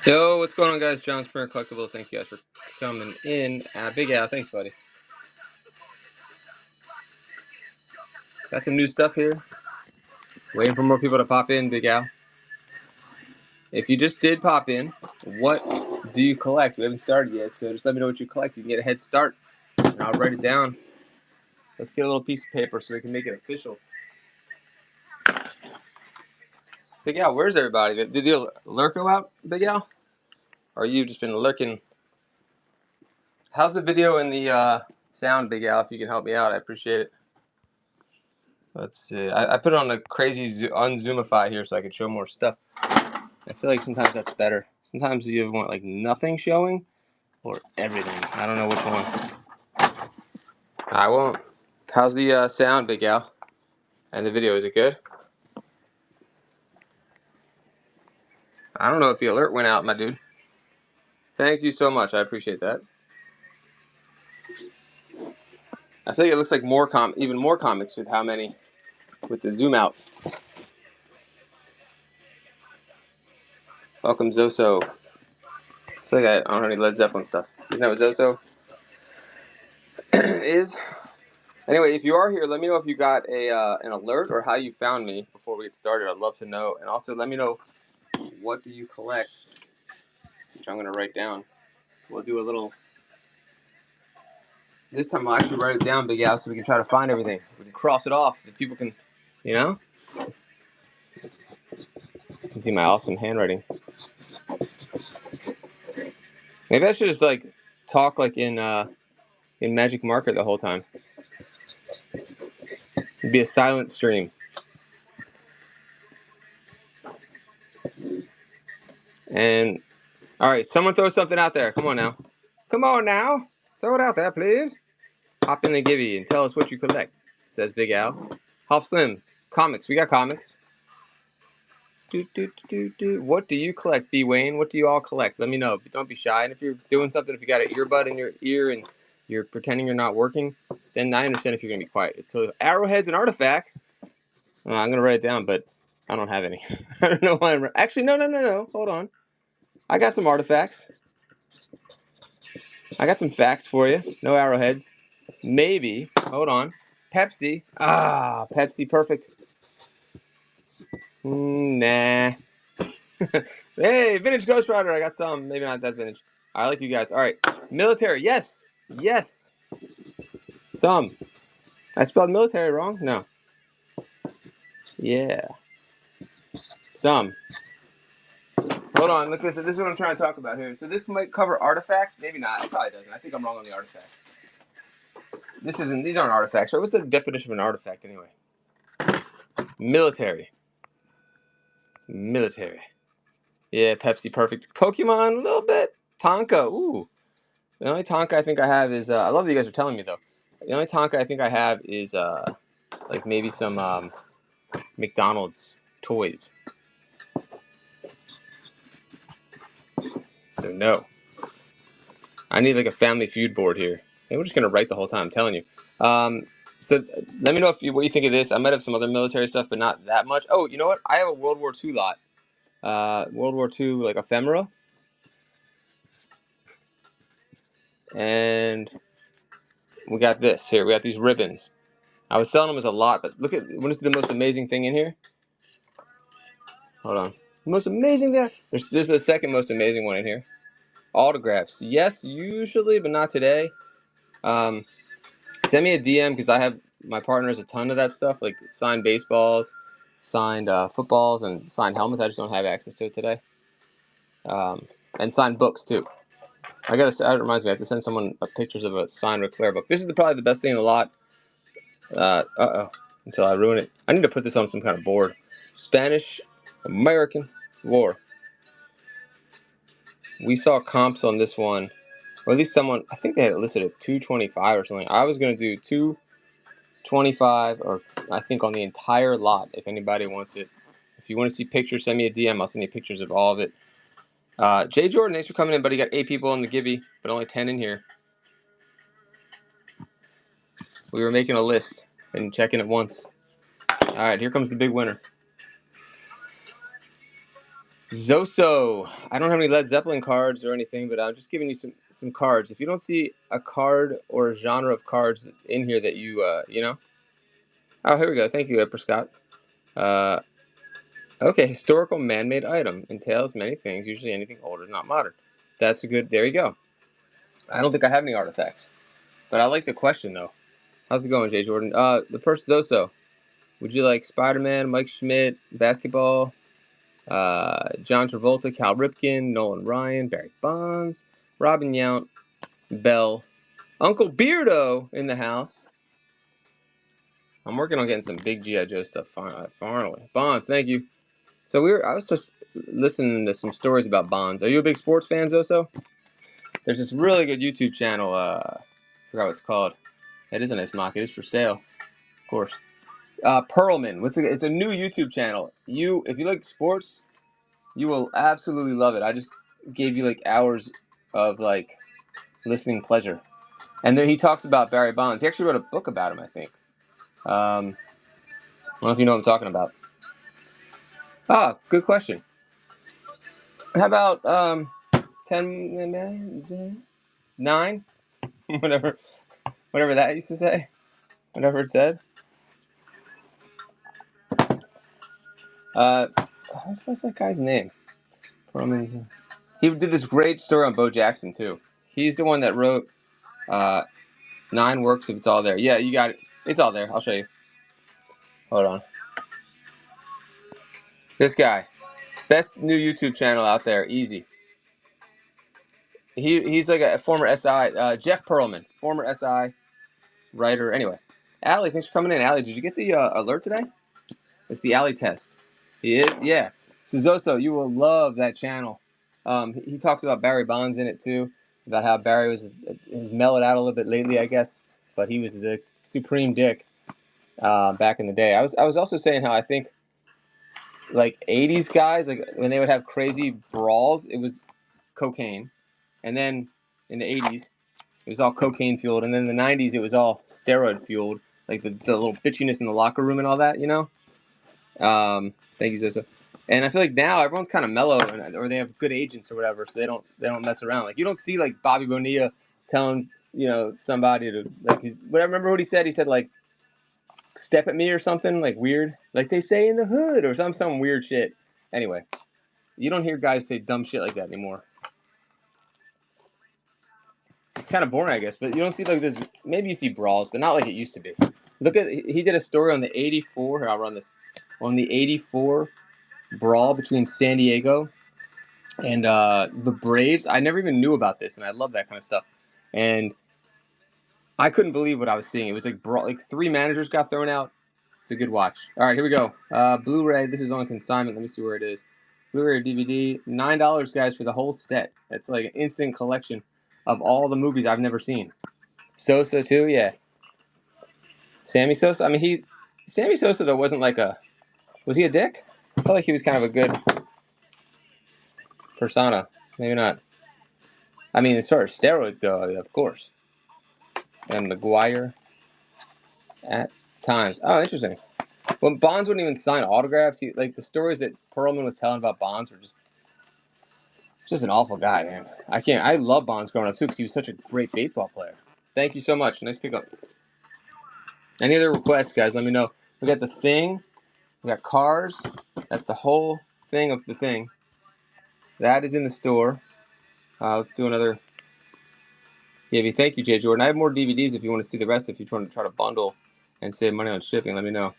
Yo, what's going on, guys? John Springer Collectibles. Thank you guys for coming in. Big Al, thanks, buddy. Got some new stuff here. Waiting for more people to pop in, Big Al. If you just did pop in, what do you collect? We haven't started yet, so just let me know what you collect. You can get a head start, and I'll write it down. Let's get a little piece of paper so we can make it official. Big Al, where's everybody? Did the alert go out, Big Al? Or you just been lurking? How's the video and the sound, Big Al? If you can help me out, I appreciate it. Let's see. I put it on a crazy unzoomify here so I can show more stuff. I feel like sometimes that's better. Sometimes you want like nothing showing or everything. I don't know which one. I won't. How's the sound, Big Al? And the video, is it good? I don't know if the alert went out, my dude. Thank you so much. I appreciate that. I think it looks like even more comics with how many with the zoom out. Welcome, Zoso. I feel like I don't have any Led Zeppelin stuff. Isn't that what Zoso is? Anyway, if you are here, let me know if you got an alert or how you found me before we get started. I'd love to know. And also let me know, what do you collect, which I'm going to write down. We'll do a little... This time I'll actually write it down, Big Al, so we can try to find everything. We can cross it off if people can, you know? You can see my awesome handwriting. Maybe I should just, like, talk like in Magic Marker the whole time. It'd be a silent stream. And, all right, someone throw something out there. Come on now. Come on now. Throw it out there, please. Hop in the Gibby and tell us what you collect, says Big Al. Half Slim, comics. We got comics. What do you collect, B. Wayne? What do you all collect? Let me know. Don't be shy. And if you're doing something, if you got an earbud in your ear and you're pretending you're not working, then I understand if you're going to be quiet. So arrowheads and artifacts. I'm going to write it down, but I don't have any. I don't know why I'm... Actually, no. Hold on. I got some artifacts. I got some facts for you. No arrowheads. Maybe. Hold on. Pepsi. Pepsi. Perfect. Nah. Hey, vintage Ghost Rider. I got some. Maybe not that vintage. I like you guys. All right. Military. Yes. Some. I spelled military wrong? No. Yeah. Some. Hold on. Look, this is what I'm trying to talk about here. So this might cover artifacts. Maybe not. It probably doesn't. I think I'm wrong on the artifacts. These aren't artifacts, right? What's the definition of an artifact anyway? Military. Yeah, Pepsi, perfect. Pokemon, a little bit. Tonka, ooh. The only Tonka I think I have is, I love that you guys are telling me, though. The only Tonka I think I have is, like, maybe some, McDonald's toys. So, no. I need, like, a Family Feud board here. And we're just going to write the whole time, I'm telling you. So, let me know what you think of this. I might have some other military stuff, but not that much. Oh, you know what? I have a World War II lot. World War II, like, ephemera. And we got this here. We got these ribbons. I was selling them as a lot, but look at, what is the most amazing thing in here? Hold on. The most amazing thing? This is the second most amazing one in here. Autographs. Yes, usually, but not today. Send me a DM because my partner has a ton of that stuff, like signed baseballs, signed footballs, and signed helmets. I just don't have access to it today. And signed books, too. That reminds me, I have to send someone pictures of a signed Ric Flair book. This is probably the best thing in the lot. Until I ruin it. I need to put this on some kind of board. Spanish-American War. We saw comps on this one, or at least someone, I think they had it listed at 225 or something. I was going to do 225, or I think on the entire lot, if anybody wants it. If you want to see pictures, send me a DM. I'll send you pictures of all of it. Jay Jordan, thanks for coming in, buddy. You got 8 people in the Gibby, but only 10 in here. We were making a list and checking it once. All right, here comes the big winner. Zoso. I don't have any Led Zeppelin cards or anything, but I'm just giving you some cards. If you don't see a card or a genre of cards in here that you know. Oh, here we go. Thank you, Prescott. Okay, historical man-made item entails many things, usually anything older, not modern. That's a good. There you go. I don't think I have any artifacts, but I like the question though. How's it going, Jay Jordan? The first Zoso. Would you like Spider-Man, Mike Schmidt, basketball, John Travolta, Cal Ripken, Nolan Ryan, Barry Bonds, Robin Yount, Bell, Uncle Beardo in the house. I'm working on getting some big G.I. Joe stuff finally. Bonds, thank you. So I was just listening to some stories about Bonds. Are you a big sports fan, Zoso? There's this really good YouTube channel. I forgot what it's called. It is a nice mock. It is for sale, of course. Perlman. It's a new YouTube channel. If you like sports, you will absolutely love it. I just gave you like hours of like listening pleasure. And then he talks about Barry Bonds. He actually wrote a book about him, I think. I don't know if you know what I'm talking about. Good question. How about 10, 9, whatever that used to say, whatever it said. What's that guy's name? He did this great story on Bo Jackson too. He's the one that wrote 9 works if it's all there. Yeah, you got it. It's all there. I'll show you. Hold on. This guy, best new YouTube channel out there. Easy. He's like a former SI, Jeff Pearlman, former SI writer. Anyway, Allie, thanks for coming in. Allie, did you get the alert today? It's the Allie test. Yeah. Suzoso, you will love that channel. He talks about Barry Bonds in it too, about how Barry was mellowed out a little bit lately, I guess, but he was the supreme dick back in the day. I was also saying how I think like 80s guys, like when they would have crazy brawls, it was cocaine. And then in the 80s, it was all cocaine fueled. And then in the 90s, it was all steroid fueled, like the little bitchiness in the locker room and all that, you know? Thank you, Zosa. And I feel like now everyone's kind of mellow, or they have good agents or whatever, so they don't mess around. Like you don't see like Bobby Bonilla telling somebody to like remember what he said? He said like step at me or something like weird, like they say in the hood or some weird shit. Anyway, you don't hear guys say dumb shit like that anymore. It's kind of boring, I guess, but you don't see like this. Maybe you see brawls, but not like it used to be. He did a story on the '84. Here, I'll run this on the '84 brawl between San Diego and the Braves. I never even knew about this, and I love that kind of stuff. And I couldn't believe what I was seeing. It was like brawl, like 3 managers got thrown out. It's a good watch. All right, here we go. Blu-ray. This is on consignment. Let me see where it is. Blu-ray or DVD. $9, guys, for the whole set. That's like an instant collection of all the movies I've never seen. Sosa too, yeah. Sammy Sosa. I mean, Sammy Sosa though wasn't like was he a dick? I felt like he was kind of a good persona. Maybe not. I mean, as far as steroids go, of course. And McGuire at times. Oh, interesting. Well, Bonds wouldn't even sign autographs. Like the stories that Perlman was telling about Bonds were just an awful guy, man. I love Bonds growing up too because he was such a great baseball player. Thank you so much. Nice pickup. Any other requests, guys? Let me know. We got the Thing. We got Cars. That's the whole thing of the Thing. That is in the store. Let's do another. Yeah, thank you, Jay Jordan. I have more DVDs if you want to see the rest. If you want to try to bundle and save money on shipping, let me know.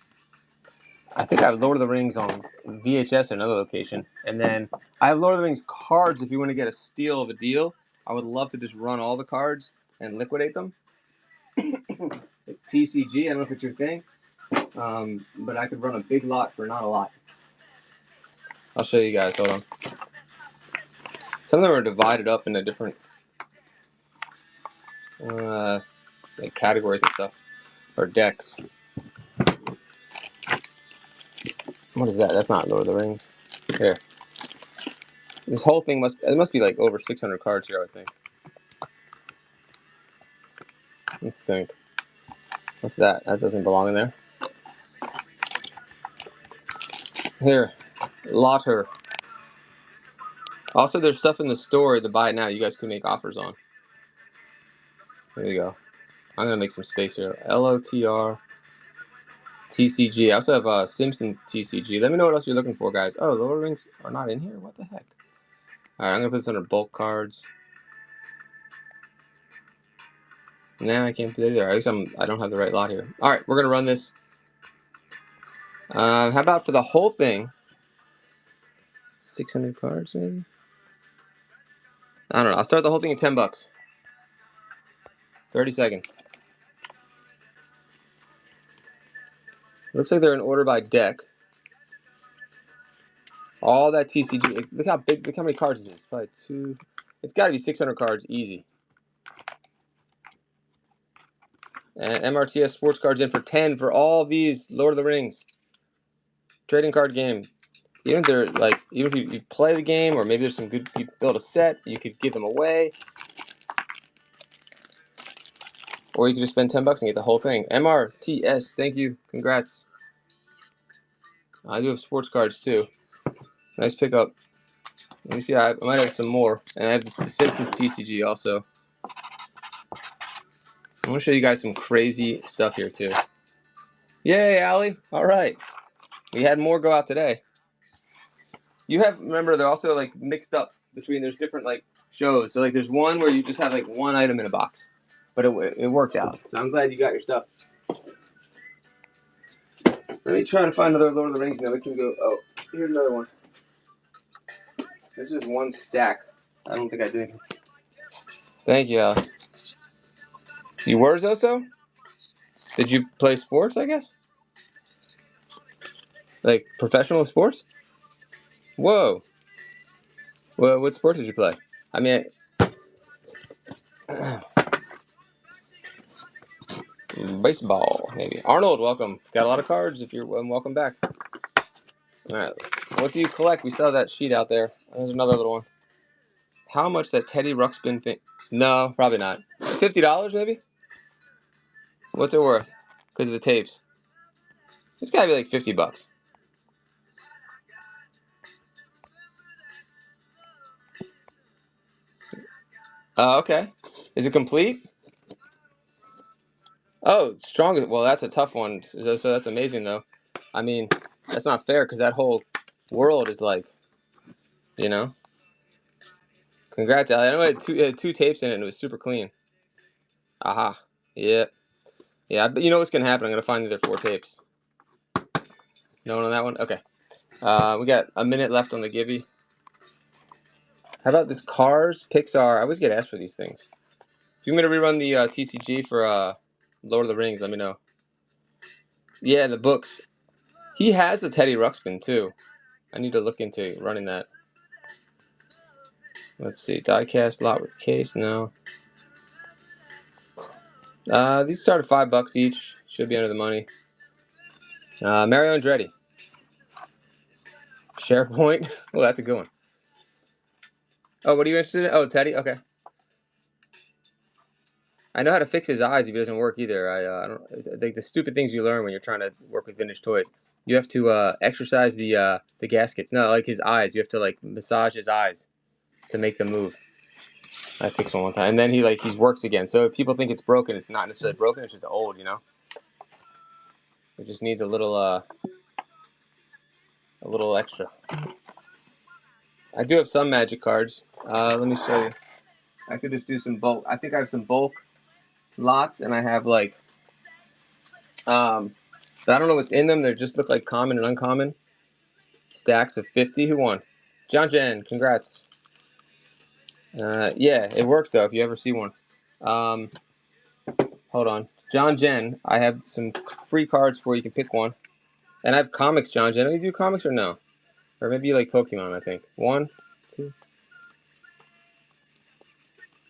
I think I have Lord of the Rings on VHS at another location. And then I have Lord of the Rings cards if you want to get a steal of a deal. I would love to just run all the cards and liquidate them. TCG, I don't know if it's your thing. But I could run a big lot for not a lot. I'll show you guys. Hold on. Some of them are divided up into different like categories and stuff. Or decks. What is that? That's not Lord of the Rings. Here. This whole thing must be like over 600 cards here, I think. Let's think. What's that? That doesn't belong in there. Here. Lotter. Also, there's stuff in the store to buy now. You guys can make offers on. There you go. I'm gonna make some space here. LOTR TCG. I also have Simpsons TCG. Let me know what else you're looking for, guys. Oh, Lord of the Rings are not in here. What the heck? All right, I'm gonna put this under bulk cards. Nah, I can't do it either. At least I don't have the right lot here. All right, we're gonna run this. How about for the whole thing? 600 cards, maybe. I don't know. I'll start the whole thing at $10. 30 seconds. Looks like they're in order by deck. All that TCG. Look how big. Look how many cards this is. Probably two. It's got to be 600 cards, easy. And MRTS sports cards in for 10 for all these Lord of the Rings trading card game. Even if they're like, even if you play the game, or maybe there's some good. You build a set, you could give them away, or you could just spend $10 and get the whole thing. MRTS, thank you, congrats. I do have sports cards too. Nice pickup. Let me see. I might have some more, and I have the Simpsons TCG also. I'm gonna show you guys some crazy stuff here too. Yay, Allie! All right, we had more go out today. You have, remember, they're also like mixed up between, there's different like shows. So like there's one where you just have like one item in a box, but it worked out. So I'm glad you got your stuff. Let me try to find another Lord of the Rings now. We can go. Oh, here's another one. This is one stack. I don't think I did. Thank you, Allie. You were Zosto? Did you play sports, I guess? Like professional sports? Whoa. Well, what sport did you play? I mean, baseball, maybe. Arnold, welcome. Got a lot of cards. If you're welcome back. All right. What do you collect? We saw that sheet out there. There's another little one. How much that Teddy Ruxpin thing? No, probably not. $50 maybe? What's it worth? Because of the tapes. It's got to be like $50. Okay. Is it complete? Oh, strong. Well, that's a tough one. So that's amazing, though. I mean, that's not fair because that whole world is like, you know. Congrats, Ali. I know it had two tapes in it and it was super clean. Aha. Yeah. Yeah, but you know what's going to happen. I'm going to find either 4 tapes. No one on that one? Okay. We got a minute left on the Gibby. How about this Cars Pixar? I always get asked for these things. If you want me to rerun the TCG for Lord of the Rings, let me know. Yeah, the books. He has the Teddy Ruxpin, too. I need to look into running that. Let's see. Diecast lot with case. No. These start at $5 each. Should be under the money. Mario Andretti. SharePoint. Oh, that's a good one. Oh, what are you interested in? Oh, Teddy. Okay. I know how to fix his eyes if he doesn't work either. I don't like the stupid things you learn when you're trying to work with vintage toys. You have to exercise the gaskets. No, like his eyes. You have to like massage his eyes to make them move. I fixed one time, and then he works again. So if people think it's broken, it's not necessarily broken. It's just old, you know. It just needs a little extra. I do have some magic cards. Let me show you. I could just do some bulk. I think I have some bulk lots, and I have like but I don't know what's in them. They just look like common and uncommon stacks of 50. Who won? John Jen, congrats. Yeah, it works though if you ever see one. Hold on. John Jen, I have some free cards for you. You can pick one. And I have comics, John Jen. Do you do comics or no? Or maybe you like Pokemon, I think. 1, 2.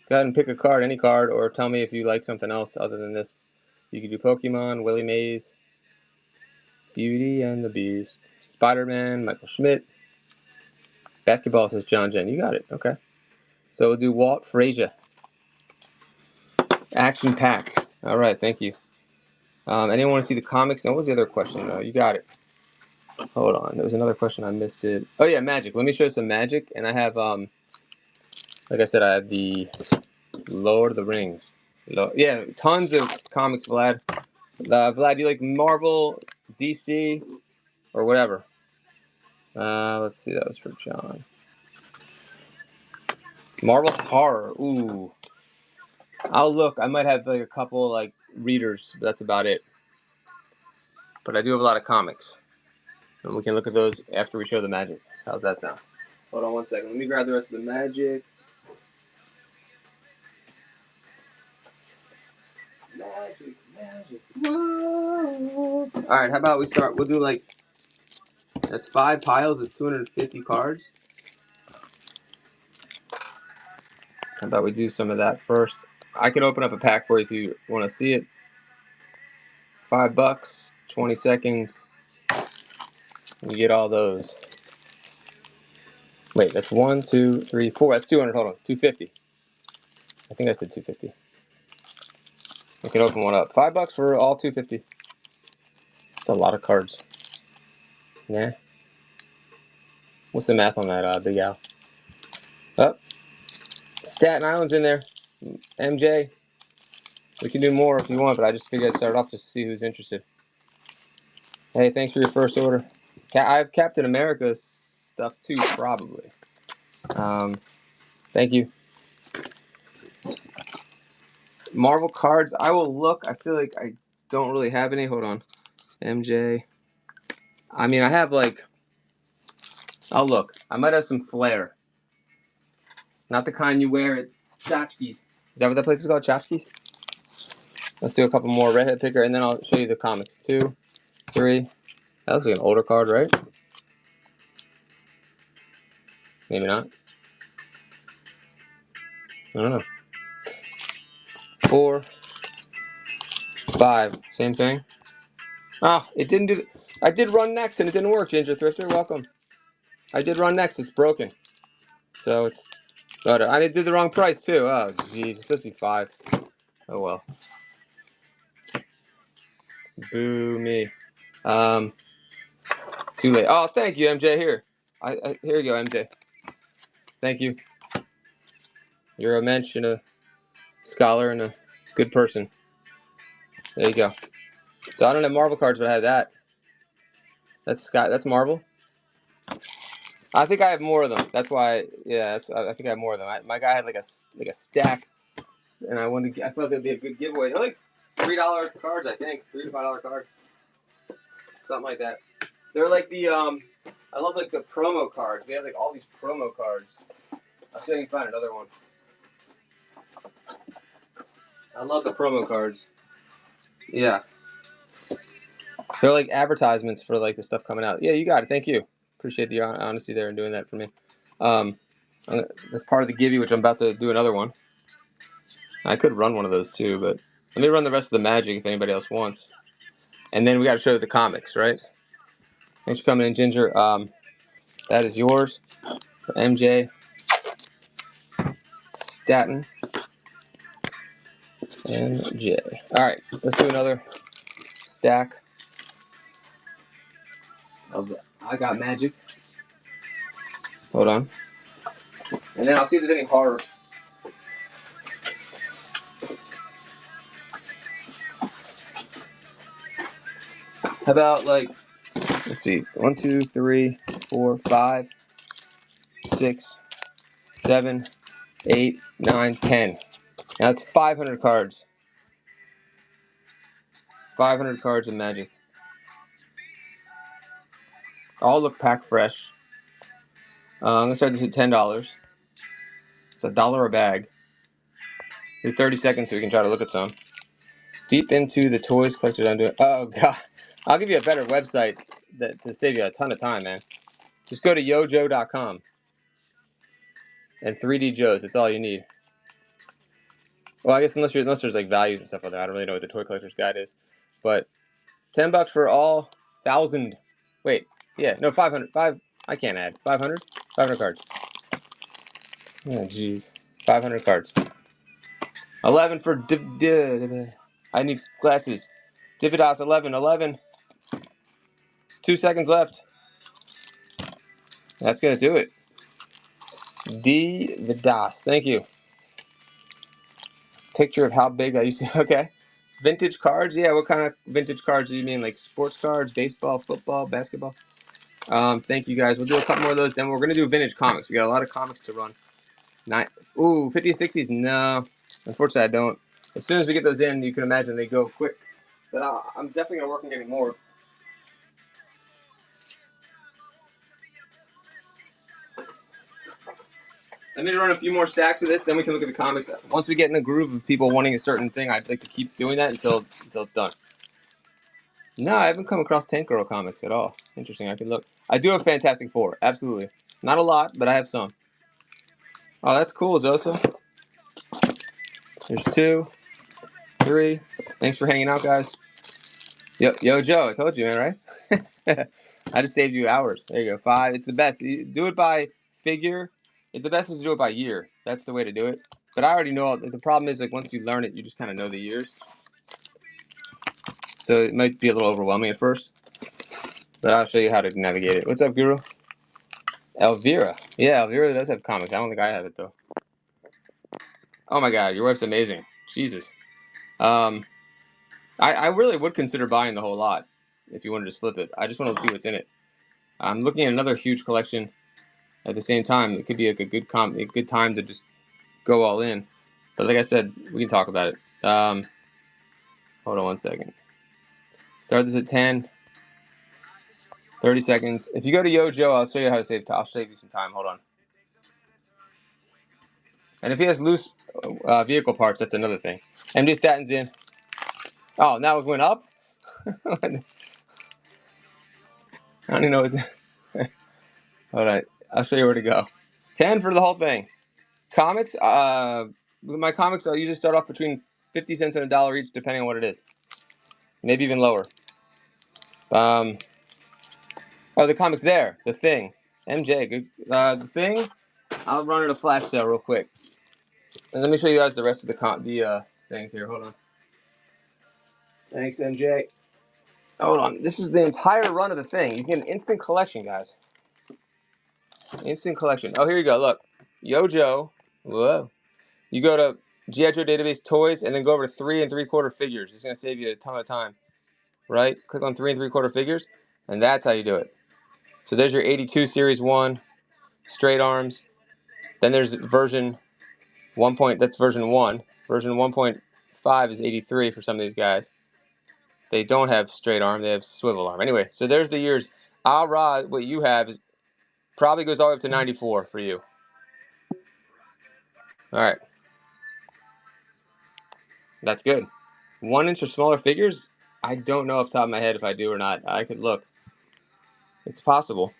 Go ahead and pick a card, any card, or tell me if you like something else other than this. You could do Pokemon, Willie Mays, Beauty and the Beast, Spider-Man, Michael Schmidt. Basketball says John Jen. You got it. Okay. So we'll do Walt Frazier. Action packed. All right. Thank you. Anyone want to see the comics? No, what was the other question? You got it. Hold on. There was another question I missed it. Oh yeah, Magic. Let me show you some Magic. And I have like I said, I have the Lord of the Rings. Yeah, tons of comics, Vlad. Vlad, you like Marvel, DC, or whatever? Let's see. That was for John. Marvel horror. Ooh. I'll look. I might have like a couple like readers, but that's about it. But I do have a lot of comics, and we can look at those after we show the Magic. How's that sound? Hold on one second. Let me grab the rest of the Magic. Magic. Whoa. All right. How about we start? We'll do like that's 5 piles. Is 250 cards. How about we do some of that first? I can open up a pack for you if you want to see it. $5, 20 seconds. You get all those. Wait, that's 1, 2, 3, 4. That's 200. Hold on, 250. I think I said 250. We can open one up. $5 for all 250. That's a lot of cards. Yeah. What's the math on that, Big Al? Oh, Staten Island's in there. MJ. We can do more if you want, but I just figured I'd start off just to see who's interested. Hey, thanks for your first order. I have Captain America stuff too, probably. Thank you. Marvel cards. I will look. I feel like I don't really have any. Hold on. MJ. I mean, I have like. I'll look. I might have some Flair. Not the kind you wear at Tchotchkes. Is that what that place is called? Tchotchkes? Let's do a couple more. Redhead Picker, and then I'll show you the comics. 2, 3. That looks like an older card, right? Maybe not. I don't know. 4, 5. Same thing. Oh, it didn't do. I did run next, and it didn't work. Ginger Thrifter, welcome. I did run next. It's broken. So it's. But I did the wrong price too. Oh, jeez, it's supposed to be 5. Oh well. Boo me. Too late. Oh, thank you, MJ. Here, here you go, MJ. Thank you. You're a mensch and a scholar and a good person. There you go. So I don't have Marvel cards, but I have that. That's Scott. That's Marvel. I think I have more of them. That's why. Yeah, I think I have more of them. My guy had like a stack, and I wanted. I thought that'd be a good giveaway. They're like $3 cards, I think. $3 to $5 cards, something like that. They're like the I love like the promo cards. We have like all these promo cards. I'll see if I can find another one. I love the promo cards. Yeah. They're like advertisements for like the stuff coming out. Yeah, you got it. Thank you. Appreciate the honesty there and doing that for me. That's part of the give you, which I'm about to do another one. I could run one of those too, but let me run the rest of the Magic if anybody else wants. And then we got to show the comics, right? Thanks for coming in, Ginger. That is yours for MJ. Staten. And J. All right, let's do another stack of the I Got Magic. Hold on. And then I'll see if there's any horror. How about like, let's see, 1, 2, 3, 4, 5, 6, 7, 8, 9, 10. Now that's 500 cards. 500 cards of Magic. All look packed fresh. I'm gonna start this at $10. It's $1 a bag. Do 30 seconds so we can try to look at some. Deep into the toys collected under. Oh god, I'll give you a better website to save you a ton of time, man. Just go to yojo.com and 3D Joe's. That's all you need. Well, I guess unless there's like values and stuff like that, I don't really know what the toy collector's guide is. But $10 for all 1,000. Wait, yeah, no 500. I can't add 500. 500 cards. Oh jeez, 500 cards. 11 for I need glasses. Dividas 11. 2 seconds left. That's going to do it. D Vidas. Thank you. Picture of how big I used to. Okay. Vintage cards? Yeah, what kind of vintage cards do you mean? Like sports cards, baseball, football, basketball? Thank you guys. We'll do a couple more of those. Then we're going to do vintage comics. We got a lot of comics to run. 50s, 60s? No. Unfortunately, I don't. As soon as we get those in, you can imagine they go quick. But I'm definitely going to work on getting more. Let me run a few more stacks of this, then we can look at the comics. Once we get in a groove of people wanting a certain thing, I'd like to keep doing that until it's done. No, I haven't come across Tank Girl comics at all. Interesting, I could look. I do have Fantastic Four, absolutely. Not a lot, but I have some. Oh, that's cool, Zosa. There's 2, 3. Thanks for hanging out, guys. Yo, Joe, I told you, man, right? I just saved you hours. There you go, 5. It's the best. You do it by figure. The best is to do it by year. That's the way to do it. But I already know. The problem is, like, once you learn it, you just kind of know the years. So it might be a little overwhelming at first. But I'll show you how to navigate it. What's up, Guru? Elvira. Yeah, Elvira does have comics. I don't think I have it, though. Oh, my God. Your wife's amazing. Jesus. I really would consider buying the whole lot if you want to just flip it. I just want to see what's in it. I'm looking at another huge collection at the same time. It could be like a good time to just go all in. But like I said, we can talk about it. Hold on 1 second. Start this at 10. 30 seconds. If you go to Yojo, I'll show you how to save time. I'll save you some time. Hold on. And if he has loose vehicle parts, that's another thing. MD Statin's in. Oh, now it went up? I don't even know what's All right. I'll show you where to go. 10 for the whole thing. Comics, with my comics, I'll usually start off between 50 cents and $1 each, depending on what it is. Maybe even lower. Oh, the comic's there. The Thing. MJ, good. The Thing, I'll run it a flash sale real quick. And let me show you guys the rest of the things here. Hold on. Thanks, MJ. Hold on. This is the entire run of The Thing. You get an instant collection, guys. Instant collection. Oh, here you go. Look. Yojo. Whoa. You go to G.I. Joe Database Toys and then go over to 3 3/4 figures. It's going to save you a ton of time. Right? Click on 3 3/4 figures, and that's how you do it. So there's your 82 Series 1 straight arms. Then there's version 1. That's version 1. Version 1.5 is 83 for some of these guys. They don't have straight arm. They have swivel arm. Anyway, so there's the years. Ah-Ra, what you have is probably goes all the way up to 94 for you. All right. That's good. 1 inch or smaller figures? I don't know off the top of my head if I do or not. I could look. It's possible.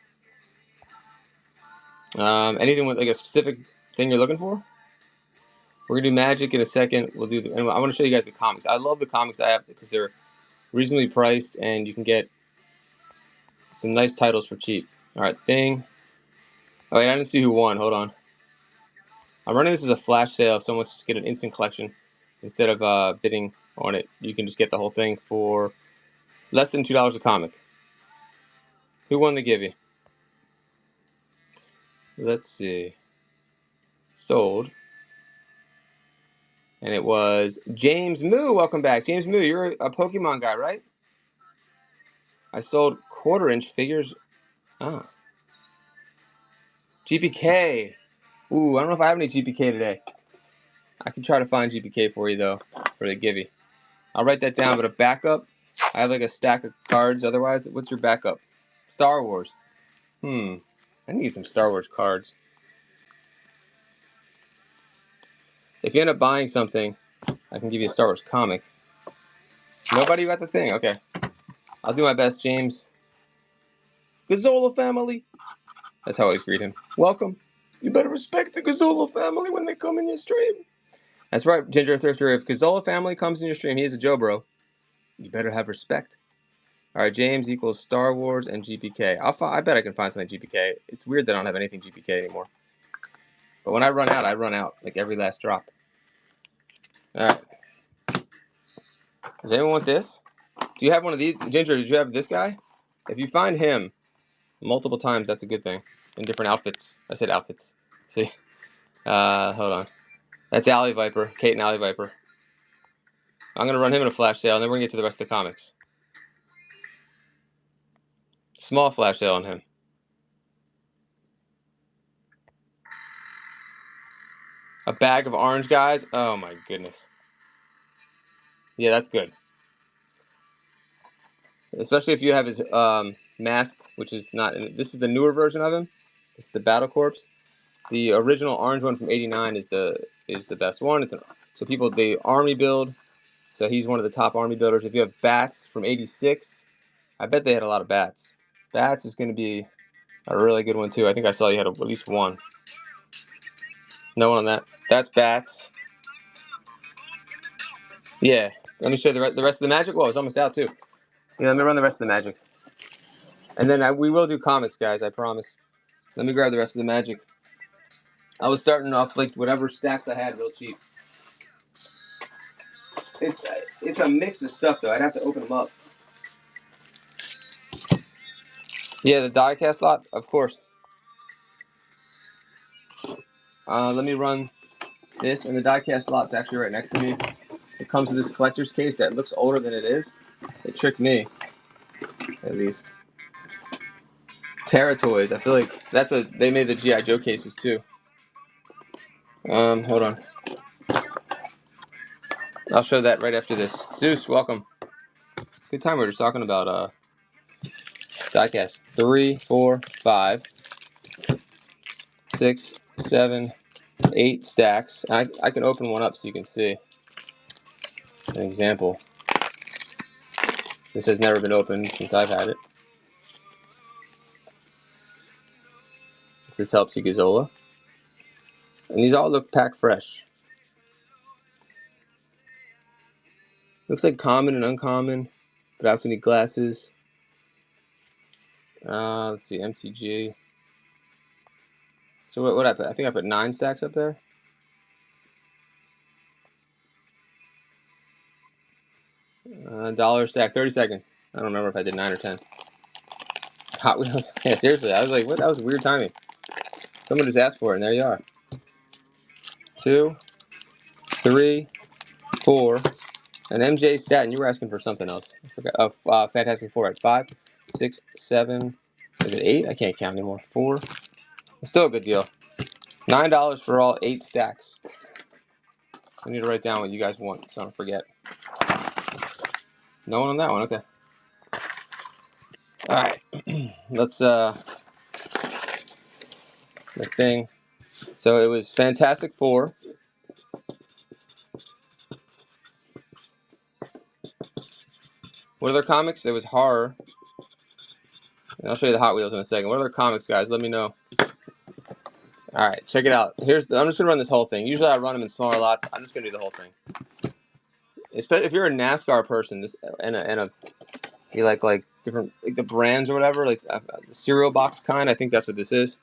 Anything with like a specific thing you're looking for? We're gonna do magic in a second. We'll do. Anyway, I want to show you guys the comics. I love the comics I have because they're reasonably priced and you can get some nice titles for cheap. All right, Thing. Oh wait, I didn't see who won. Hold on. I'm running this as a flash sale. If someone wants to get an instant collection instead of bidding on it, you can just get the whole thing for less than $2 a comic. Who won the giveaway? Let's see. Sold. And it was James Moo. Welcome back. James Moo, you're a Pokemon guy, right? I sold 1/4 inch figures. Ah. GPK. Ooh, I don't know if I have any GPK today. I can try to find GPK for you, though, for the giveaway. I'll write that down, but a backup, I have like a stack of cards. Otherwise, what's your backup? Star Wars. I need some Star Wars cards. If you end up buying something, I can give you a Star Wars comic. Nobody got the Thing? Okay. I'll do my best, James. Gazzola family. That's how I always greet him. Welcome. You better respect the Gazzola family when they come in your stream. That's right, Ginger Thrifter. If Gazzola family comes in your stream, he's a Joe Bro. You better have respect. All right, James equals Star Wars and GPK. I bet I can find something GPK. It's weird that I don't have anything GPK anymore. But when I run out, like every last drop. All right. Does anyone want this? Do you have one of these? Ginger, did you have this guy? If you find him multiple times, that's a good thing. In different outfits. I said outfits. See? Hold on. That's Alley Viper. Kate and Alley Viper. I'm going to run him in a flash sale, and then we're going to get to the rest of the comics. Small flash sale on him. A bag of orange guys? Oh my goodness. Yeah, that's good. Especially if you have his mask, which is not... This is the newer version of him. This is the Battle Corps. The original orange one from '89 is the best one. So people, they army build. So he's one of the top army builders. If you have Bats from '86, I bet they had a lot of Bats. Bats is going to be a really good one too. I think I saw you had at least one. No one on that. That's Bats. Yeah. Let me show you the rest of the magic. Well, it's almost out too. Yeah, let me run the rest of the magic. And then we will do comics, guys. I promise. Let me grab the rest of the magic. I was starting off like whatever stacks I had real cheap. It's a mix of stuff though. I'd have to open them up. Yeah, the diecast lot, of course. Let me run this, and the diecast lot's actually right next to me. It comes with this collector's case that looks older than it is. It tricked me, at least. Terra Toys. I feel like they made the G.I. Joe cases too. Hold on. I'll show that right after this. Zeus, welcome. Good time. We were just talking about diecast. 3, 4, 5, 6, 7, 8 stacks. I can open one up so you can see an example. This has never been opened since I've had it. This helps you, Gazola. And these all look packed fresh. Looks like common and uncommon, but I also need glasses. Let's see, MTG. So what I put? I think I put 9 stacks up there. $1 stack, 30 seconds. I don't remember if I did 9 or 10. Hot Wheels. Yeah, seriously, I was like, what? That was weird timing. Someone just asked for it, and there you are. 2, 3, 4. And MJ stat, and you were asking for something else. I forgot. Oh, Fantastic Four at 5, 6, 7. Is it 8? I can't count anymore. 4. It's still a good deal. $9 for all 8 stacks. I need to write down what you guys want so I don't forget. No one on that one, okay. Alright. Let's the thing. So it was Fantastic Four. What other comics? It was horror. And I'll show you the Hot Wheels in a second. What other comics, guys? Let me know. Alright, check it out. I'm just gonna run this whole thing. Usually I run them in smaller lots. I'm just gonna do the whole thing. Especially if you're a NASCAR person, you like different the brands or whatever, like the cereal box kind. I think that's what this is.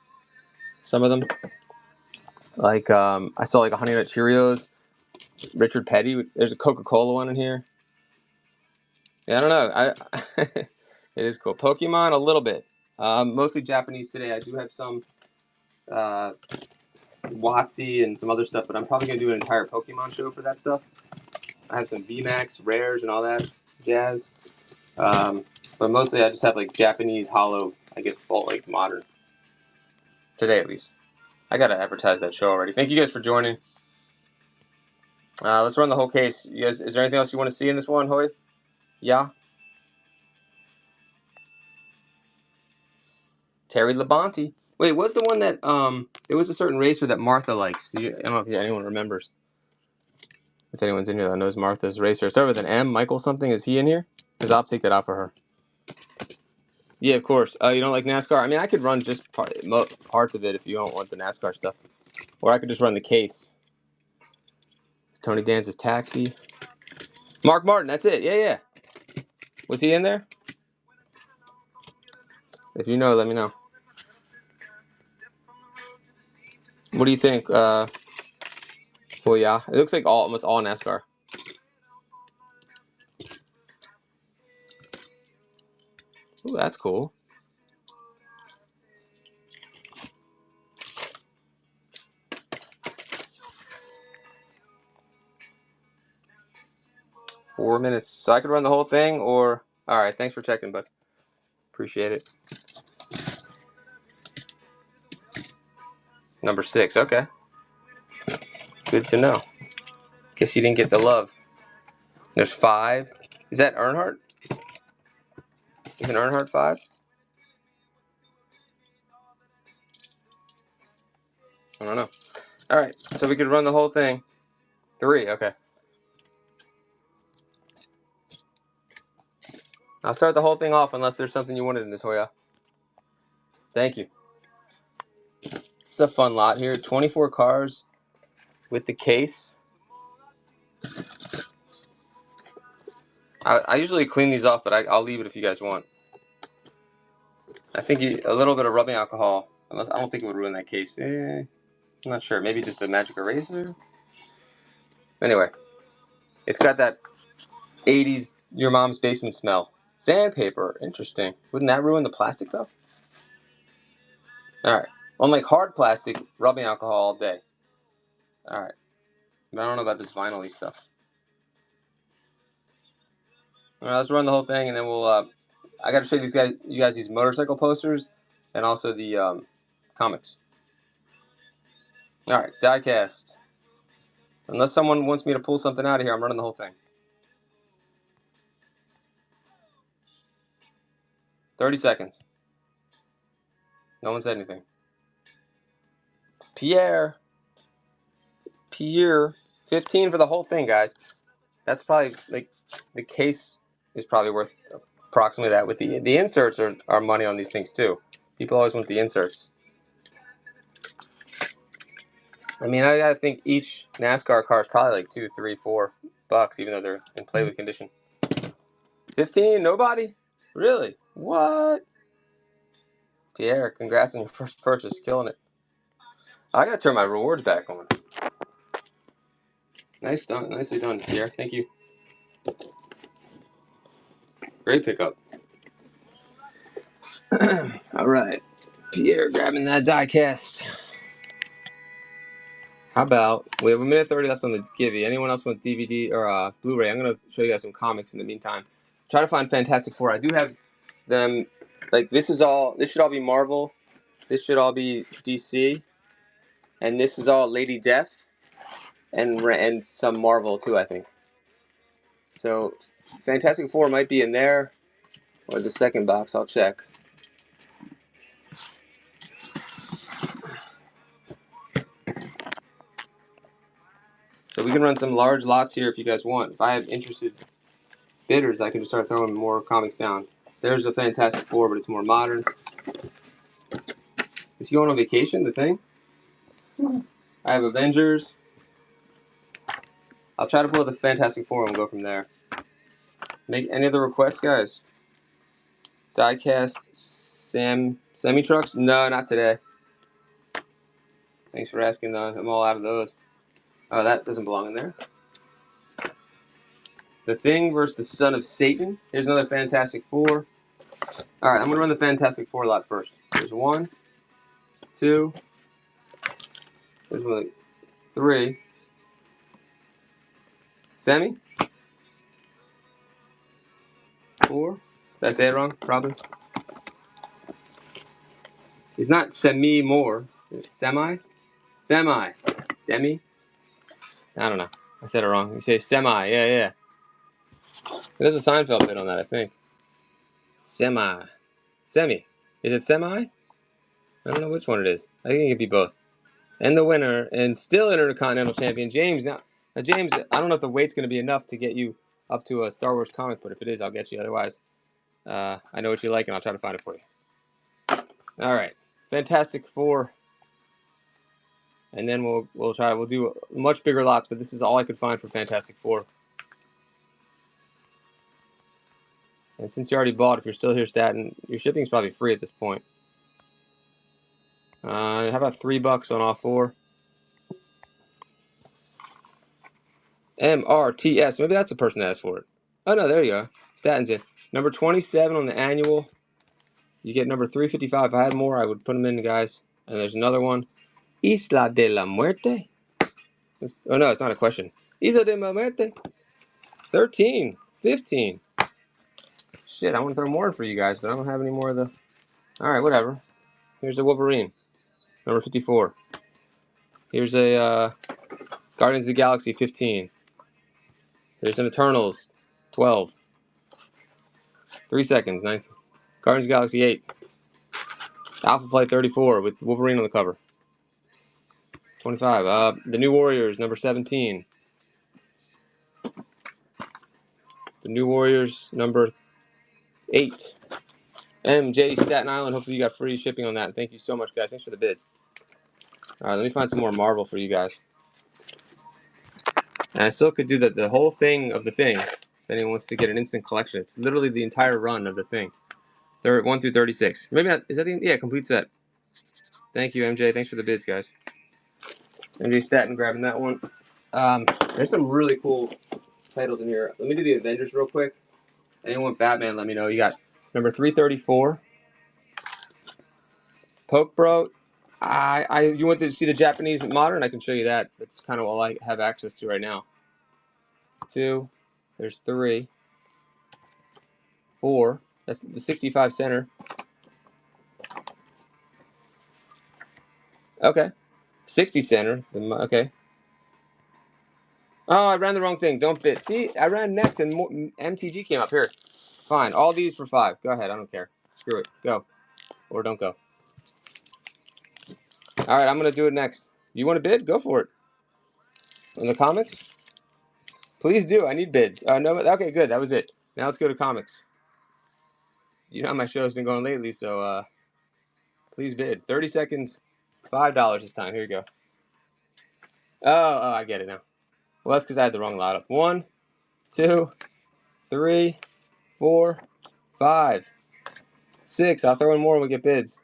Some of them, like I saw like a Honey Nut Cheerios, Richard Petty. There's a Coca-Cola one in here. Yeah, I don't know. It is cool. Pokemon a little bit, mostly Japanese today. I do have some WotC and some other stuff, but I'm probably gonna do an entire Pokemon show for that stuff. I have some VMAX, rares, and all that jazz. But mostly I just have like Japanese holo, I guess, like modern. Today at least. I gotta advertise that show already. Thank you guys for joining. Let's run the whole case. You guys, is there anything else you want to see in this one, Hoy? Yeah. Terry Labonte. Wait, what's the one that there was a certain racer that Martha likes? I don't know if anyone remembers. If anyone's in here that knows Martha's racer. It started with an M. Michael something. Is he in here? Because I'll take that out for her. Yeah, of course. You don't like NASCAR? I mean, I could run just parts of it if you don't want the NASCAR stuff. Or I could just run the case. It's Tony Danza's Taxi. Mark Martin, that's it. Yeah. Was he in there? If you know, let me know. What do you think? Well, yeah. It looks like almost all NASCAR. Ooh, that's cool. Four minutes. So I could run the whole thing, or... Alright, thanks for checking, bud. Appreciate it. Number 6, okay. Good to know. Guess you didn't get the love. There's 5. Is that Earnhardt? Is an Earnhardt 5? I don't know. Alright, so we could run the whole thing. 3, okay. I'll start the whole thing off unless there's something you wanted in this, Hoya. Thank you. It's a fun lot here. 24 cars with the case. I usually clean these off, but I'll leave it if you guys want. I think a little bit of rubbing alcohol. Unless I don't think it would ruin that case. I'm not sure. Maybe just a magic eraser. Anyway, it's got that 80s your mom's basement smell. Sandpaper. Interesting. Wouldn't that ruin the plastic though? All right. Unlike hard plastic, rubbing alcohol all day. All right. But I don't know about this vinyl-y stuff. All right, let's run the whole thing, and then we'll. I got to show you guys these motorcycle posters, and also the comics. All right, diecast. Unless someone wants me to pull something out of here, I'm running the whole thing. 30 seconds. No one said anything. Pierre. 15 for the whole thing, guys. That's probably, like, the case is probably worth approximately that. With the inserts are money on these things, too. People always want the inserts. I mean, I gotta think each NASCAR car is probably like $2, $3, $4, even though they're in play with condition. 15? Nobody? Really? What? Pierre, congrats on your first purchase. Killing it. I gotta turn my rewards back on. Nicely done, Pierre. Thank you. Great pickup. All right, Pierre grabbing that die cast. How about we have 1:30 left on the Givey? Anyone else want DVD or Blu-ray? I'm gonna show you guys some comics in the meantime. Try to find Fantastic Four. I do have them. Like this should all be Marvel. This should all be DC, and this is all Lady Death, and some Marvel too, I think. So Fantastic Four might be in there, or the second box. I'll check. So we can run some large lots here if you guys want. If I have interested bidders, I can just start throwing more comics down. There's a Fantastic Four, but it's more modern. Is he going on vacation, the Thing? I have Avengers. I'll try to pull the Fantastic Four and we'll go from there. Make any other requests, guys? Diecast semi-trucks? No, not today. Thanks for asking, though. I'm all out of those. Oh, that doesn't belong in there. The Thing versus the Son of Satan. Here's another Fantastic Four. All right, I'm going to run the Fantastic Four lot first. There's 1, 2. There's 1, 3. Semi? 4. Did I say it wrong? Probably. It's not semi-more. It's semi? Semi. Demi? I don't know. I said it wrong. You say semi. Yeah. There's a Seinfeld bit on that, I think. Semi. Semi. Is it semi? I don't know which one it is. I think it could be both. And the winner, and still Intercontinental Champion, James. Now, James, I don't know if the weight's going to be enough to get you up to a Star Wars comic, but if it is, I'll get you. Otherwise, I know what you like, and I'll try to find it for you. All right. Fantastic Four. And then we'll do much bigger lots, but this is all I could find for Fantastic Four. And since you already bought, if you're still here, Staten, your shipping is probably free at this point. How about $3 on all 4? MRTS. Maybe that's the person that asked for it. Oh, no, there you are. Staten's in. Number 27 on the annual. You get number 355. If I had more, I would put them in, guys. And there's another one. Isla de la Muerte. Oh, no, it's not a question. Isla de la Muerte. 13. 15. Shit, I want to throw more in for you guys, but I don't have any more of the... All right, whatever. Here's a Wolverine. Number 54. Here's a Guardians of the Galaxy 15. Here's an Eternals 12. 3 seconds, 19. Guardians of the Galaxy 8. Alpha Flight 34 with Wolverine on the cover. 25. The New Warriors, number 17. The New Warriors, number 8. MJ Staten Island. Hopefully you got free shipping on that. Thank you so much, guys. Thanks for the bids. All right, let me find some more Marvel for you guys. And I still could do the whole thing of the thing. If anyone wants to get an instant collection, it's literally the entire run of the thing. 1 through 36. Maybe not. Is that the complete set? Thank you, MJ. Thanks for the bids, guys. MJ Staten grabbing that one. There's some really cool titles in here. Let me do the Avengers real quick. Anyone Batman, let me know. You got number 334. Poke Bro. You want to see the Japanese modern? I can show you that. That's kind of all I have access to right now. 2. There's 3. 4. That's the 65 center. Okay. 60 center. Okay. Oh, I ran the wrong thing. Don't bid. See, I ran next and MTG came up here. Fine. All these for 5. Go ahead. I don't care. Screw it. Go. Or don't go. All right. I'm going to do it next. You want to bid? Go for it. In the comics? Please do. I need bids. No. Okay, good. That was it. Now let's go to comics. You know how my show has been going lately, so please bid. 30 seconds. $5 this time. Here you go. Oh, I get it now. Well, that's because I had the wrong lot up. 1, 2, 3, 4, 5, 6. I'll throw in more when we get bids.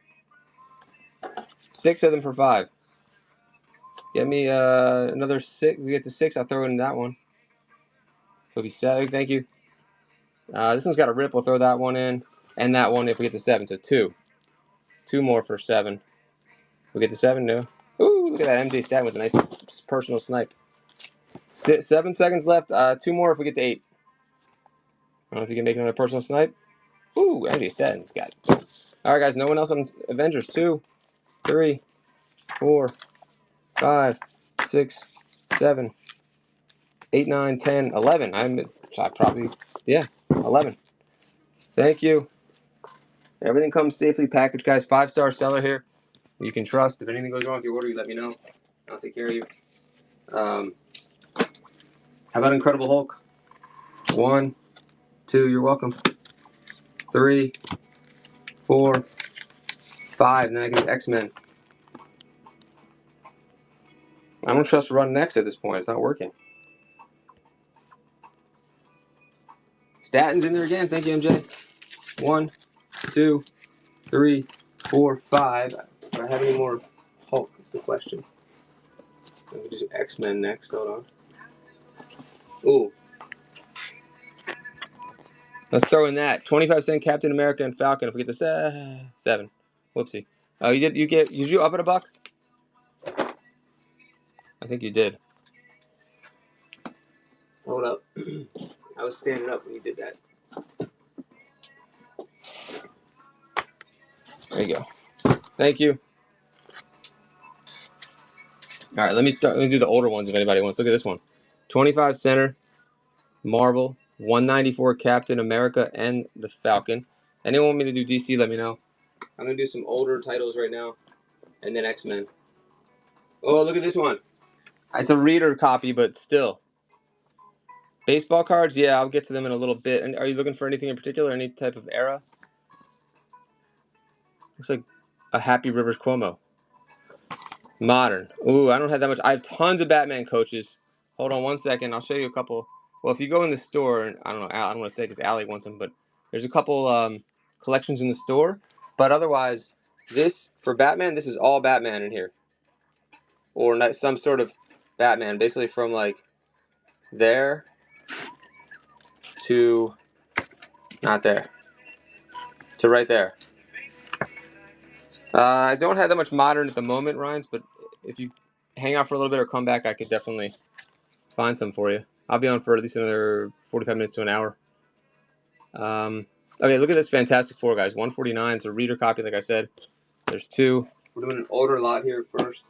6 of them for 5. Get me another 6. We get to 6. I'll throw in that one. So it'll be 7. Thank you. This one's got a rip. We'll throw that one in. And that one if we get to 7. So 2. 2 more for 7. We get to 7. No. Ooh, look at that MJ stat with a nice personal snipe. 7 seconds left. 2 more if we get to 8. I don't know if you can make another personal snipe. Ooh, MJ Statton's got it. All right, guys. No one else on Avengers. 2, 3, 4, 5, 6, 7, 8, 9, 10, 11. I probably, yeah, 11. Thank you. Everything comes safely packaged, guys. 5-star seller here. You can trust. If anything goes wrong with your order, you let me know. I'll take care of you. How about Incredible Hulk? 1, 2. You're welcome. 3, 4, 5. And then I get X-Men. I don't trust Run Next at this point. It's not working. Statton's in there again. Thank you, MJ. 1, 2, 3, 4, 5. Do I have any more Hulk? Is the question. Let me do X-Men next. Hold on. Ooh. Let's throw in that 25-cent Captain America and Falcon. If we get the 7. Whoopsie. Oh, did you up at $1? I think you did. Hold up. I was standing up when you did that. There you go. Thank you. All right, let me do the older ones if anybody wants. Look at this one. 25 center, Marvel, 194 Captain America and the Falcon. Anyone want me to do DC, let me know. I'm going to do some older titles right now, and then X-Men. Oh, look at this one. It's a reader copy, but still. Baseball cards? Yeah, I'll get to them in a little bit. And are you looking for anything in particular, any type of era? Looks like a Happy Rivers Cuomo. Modern. Ooh, I don't have that much. I have tons of Batman coaches. Hold on 1 second. I'll show you a couple. Well, if you go in the store, I don't know. I don't want to say because Allie wants them, but there's a couple collections in the store. But otherwise, this for Batman, this is all Batman in here, or not, some sort of Batman, basically from like there to not there to right there. I don't have that much modern at the moment, Ryan's, but if you hang out for a little bit or come back, I could definitely find some for you. I'll be on for at least another 45 minutes to an hour. Okay, look at this Fantastic Four, guys. 149. It's a reader copy, like I said. There's two. We're doing an older lot here first.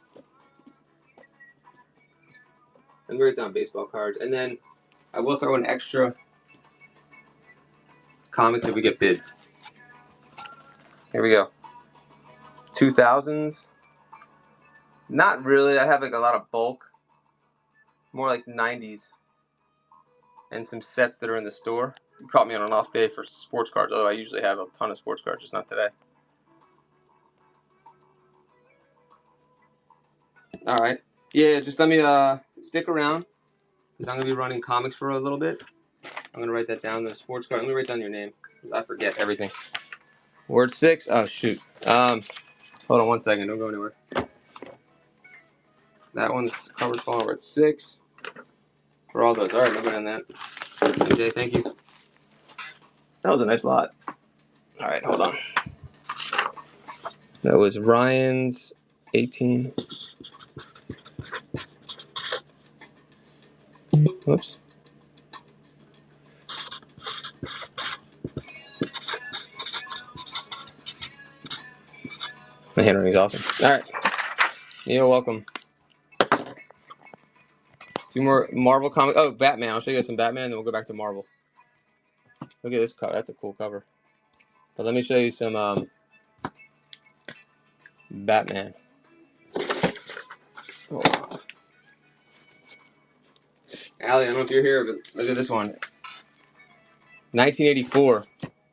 And write down baseball cards. And then I will throw in extra comics if we get bids. Here we go. 2000s. Not really. I have like a lot of bulk. More like 90s. And some sets that are in the store. You caught me on an off day for sports cards, although I usually have a ton of sports cards, just not today. All right. Yeah, just let me stick around, because I'm going to be running comics for a little bit. I'm going to write that down, the sports card. Let me write down your name, because I forget everything. Word 6. Oh, shoot. Hold on one second. Don't go anywhere. That one's covered falling. Word 6. For all those. All right, nobody on that. MJ, thank you. That was a nice lot. All right, hold on. That was Ryan's 18. Whoops. My handwriting's awesome. All right. You're welcome. Two more Marvel comics. Oh, Batman. I'll show you guys some Batman, and then we'll go back to Marvel. Look at this cover. That's a cool cover. But let me show you some Batman. Oh. Allie, I don't know if you're here, but look at this one. 1984.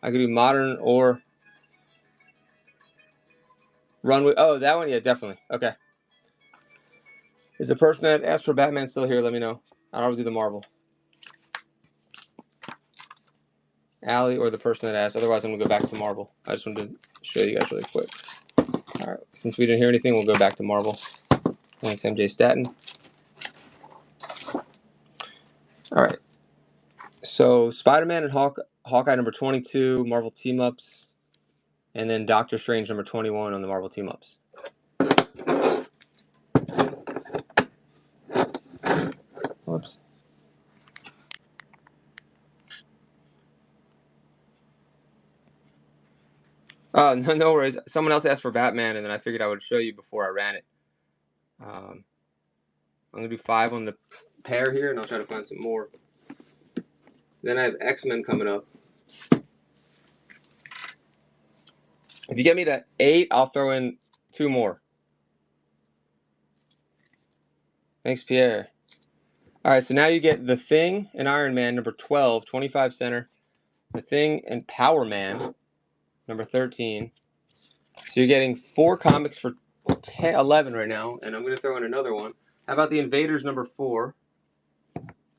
I could do modern or Runway. Oh, that one? Yeah, definitely. Okay. Is the person that asked for Batman still here? Let me know. I'll always do the Marvel. Allie or the person that asked. Otherwise, I'm going to go back to Marvel. I just wanted to show you guys really quick. All right. Since we didn't hear anything, we'll go back to Marvel. Thanks, MJ Staten. All right. So, Spider-Man and Hawkeye number 22, Marvel Team-Ups. And then Doctor Strange number 21 on the Marvel Team-Ups. Whoops. Oh, no worries. Someone else asked for Batman, and then I figured I would show you before I ran it. I'm going to do 5 on the pair here, and I'll try to find some more. Then I have X-Men coming up. If you get me to 8, I'll throw in 2 more. Thanks, Pierre. All right, so now you get The Thing and Iron Man, number 12, 25 center. The Thing and Power Man, number 13. So you're getting 4 comics for 11 right now, and I'm going to throw in another one. How about The Invaders, number 4?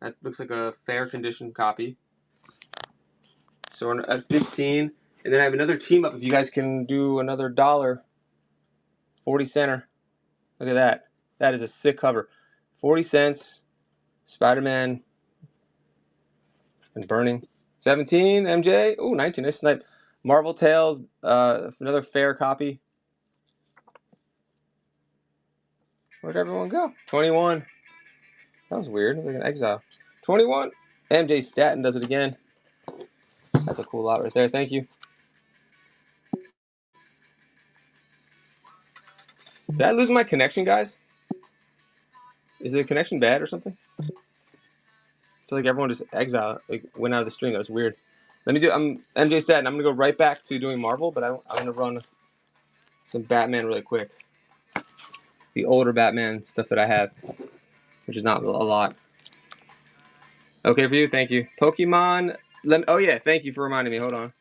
That looks like a fair condition copy. So at 15, and then I have another team up. If you guys can do another $1, 40 center. Look at that. That is a sick cover. 40 cents. Spider-Man and Burning. 17, MJ. Ooh, 19. Nice snipe. Marvel Tales. Another fair copy. Where'd everyone go? 21. That was weird. Like an exile. 21. MJ Staten does it again. That's a cool lot right there. Thank you. Did I lose my connection, guys? Is the connection bad or something? I feel like everyone just went out of the stream. That was weird. Let me do. I'm MJ Staten. I'm gonna go right back to doing Marvel, but I'm gonna run some Batman really quick. The older Batman stuff that I have, which is not a lot. Okay for you. Thank you. Pokemon. Oh yeah. Thank you for reminding me. Hold on.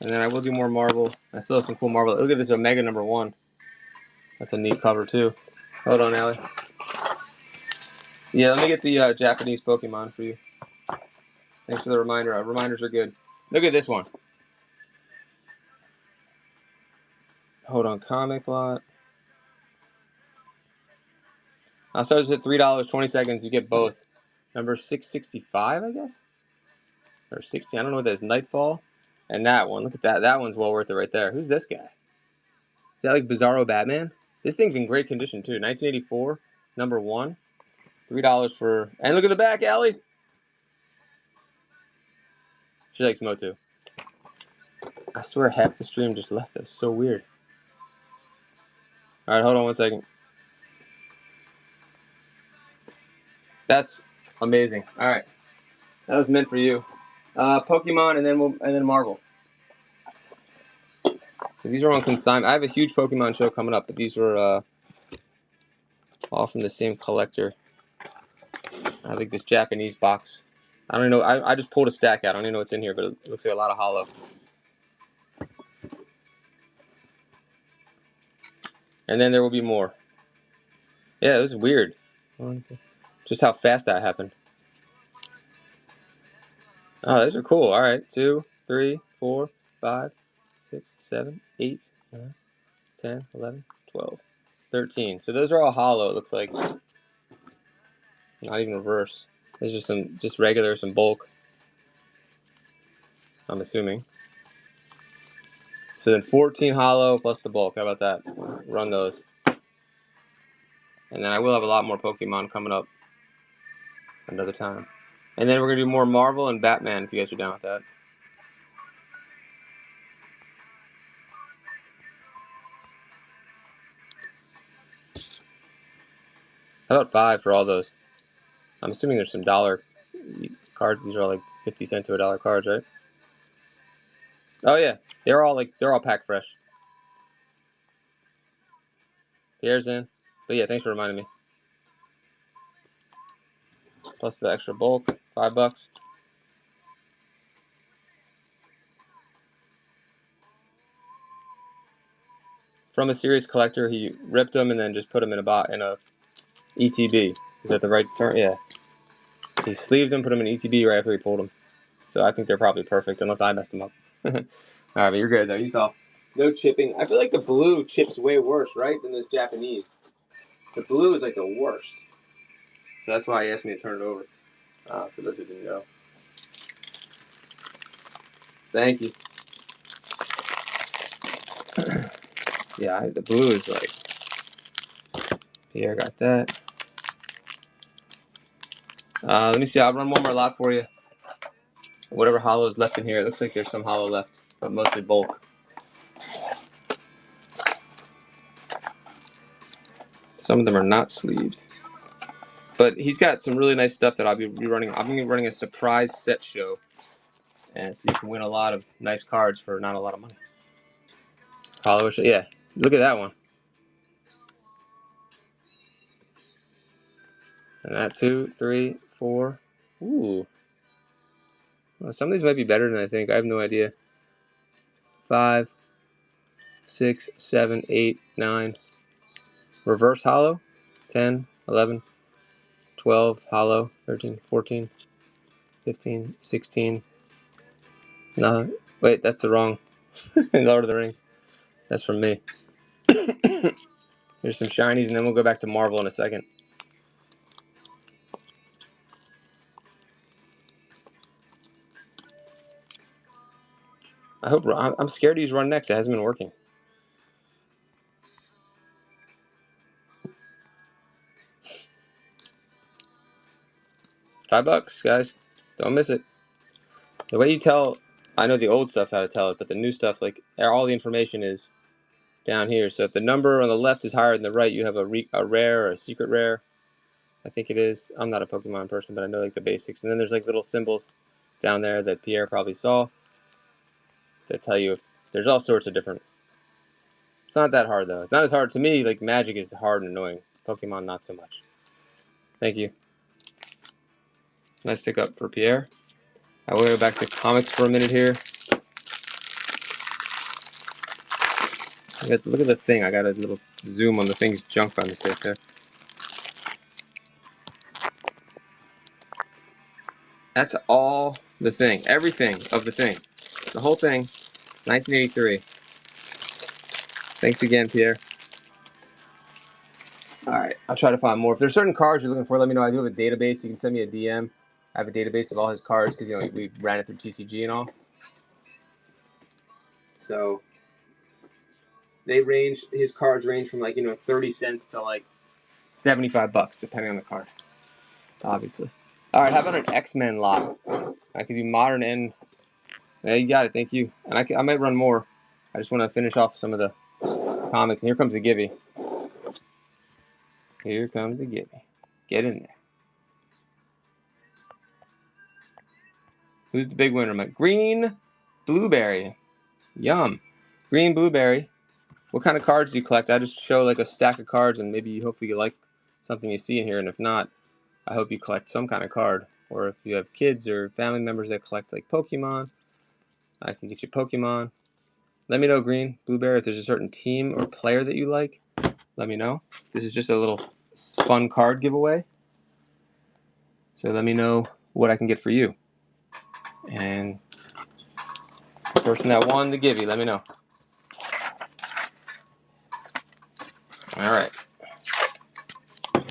And then I will do more Marvel. I still have some cool Marvel. Look at this Omega number 1. That's a neat cover too. Hold on, Allie. Yeah, let me get the Japanese Pokemon for you. Thanks for the reminder. Reminders are good. Look at this one. Hold on, comic lot. I'll start this at $3, 20 seconds. You get both. Number 665, I guess? Or 60. I don't know what that is. Nightfall. And that one. Look at that. That one's well worth it right there. Who's this guy? that like Bizarro Batman? This thing's in great condition too. 1984, number 1. $3 for. And look at the back, Allie. She likes Motu. I swear half the stream just left us. So weird. All right, hold on 1 second. That's amazing. All right, that was meant for you. Pokemon and then Marvel. So these are on consignment. I have a huge Pokemon show coming up, but these were all from the same collector. I have like this Japanese box. I don't even know. I just pulled a stack out. I don't even know what's in here, but it looks like a lot of hollow. And then there will be more. Yeah, it was weird. Just how fast that happened. Oh, those are cool. All right. 2, 3, 4, 5, 6, 7, 8, 9, 10, 11, 12, 13. So those are all hollow, it looks like. Not even reverse. There's just regular, some bulk. I'm assuming. So then 14 hollow plus the bulk. How about that? Run those. And then I will have a lot more Pokemon coming up another time. And then we're going to do more Marvel and Batman if you guys are down with that. How about 5 for all those? I'm assuming there's some dollar cards. These are all like 50 cents to $1 cards, right? Oh yeah, they're all packed fresh. Pierre's in. But yeah, thanks for reminding me. Plus the extra bulk, $5. From a serious collector, he ripped them and then just put them in a ETB. Is that the right term? Yeah. He sleeved them, put them in ETB right after he pulled them. So I think they're probably perfect, unless I messed them up. All right, but you're good though. You saw no chipping. I feel like the blue chips way worse, right, than those Japanese. The blue is like the worst. So that's why he asked me to turn it over. For those who didn't know. Thank you. Yeah, the blue is like. Here, got that. Let me see. I'll run one more lot for you. Whatever hollow is left in here. It looks like there's some hollow left, but mostly bulk. Some of them are not sleeved. But he's got some really nice stuff that I'll be running. I'm going to be running a surprise set show. And so you can win a lot of nice cards for not a lot of money. Hollow, yeah. Look at that one. And that 2, 3, 4. Ooh. Well, some of these might be better than I think. I have no idea. 5, 6, 7, 8, 9. Reverse hollow. 10, 11, 12. Hollow. 13, 14, 15, 16. No, wait, that's the wrong. Lord of the Rings. That's from me. Here's some shinies, and then we'll go back to Marvel in a second. I'm scared to use Run Next. It hasn't been working. $5, guys. Don't miss it. The way you tell, I know the old stuff how to tell it, but the new stuff, like all the information is down here. So if the number on the left is higher than the right, you have a rare or a secret rare. I think it is. I'm not a Pokemon person, but I know like the basics. And then there's like little symbols down there that Pierre probably saw that tell you if there's all sorts of different. It's not that hard though. It's not as hard to me. Like Magic is hard and annoying. Pokemon not so much. Thank you. Nice pickup for Pierre. I will go back to comics for a minute here. Look at the thing. I got a little zoom on the thing's junk by mistake there. That's all the thing. Everything of the thing. The whole thing. 1983. Thanks again, Pierre. Alright, I'll try to find more. If there's certain cards you're looking for, let me know. I do have a database. You can send me a DM. I have a database of all his cards because, you know, we ran it through TCG and all. So, his cards range from like, 30 cents to like $75, depending on the card, obviously. All right, how about an X-Men lot? I could do modern and, yeah, you got it, thank you. And I might run more. I just want to finish off some of the comics. And here comes the Gibby. Here comes the Gibby. Get in there. Who's the big winner, Mike? Green Blueberry. Yum. Green Blueberry. What kind of cards do you collect? I just show like a stack of cards, and maybe hopefully you like something you see in here. And if not, I hope you collect some kind of card. Or if you have kids or family members that collect like Pokemon, I can get you Pokemon. Let me know, Green Blueberry, if there's a certain team or player that you like. Let me know. This is just a little fun card giveaway. So let me know what I can get for you. And the person that won the Gibby, let me know. All right.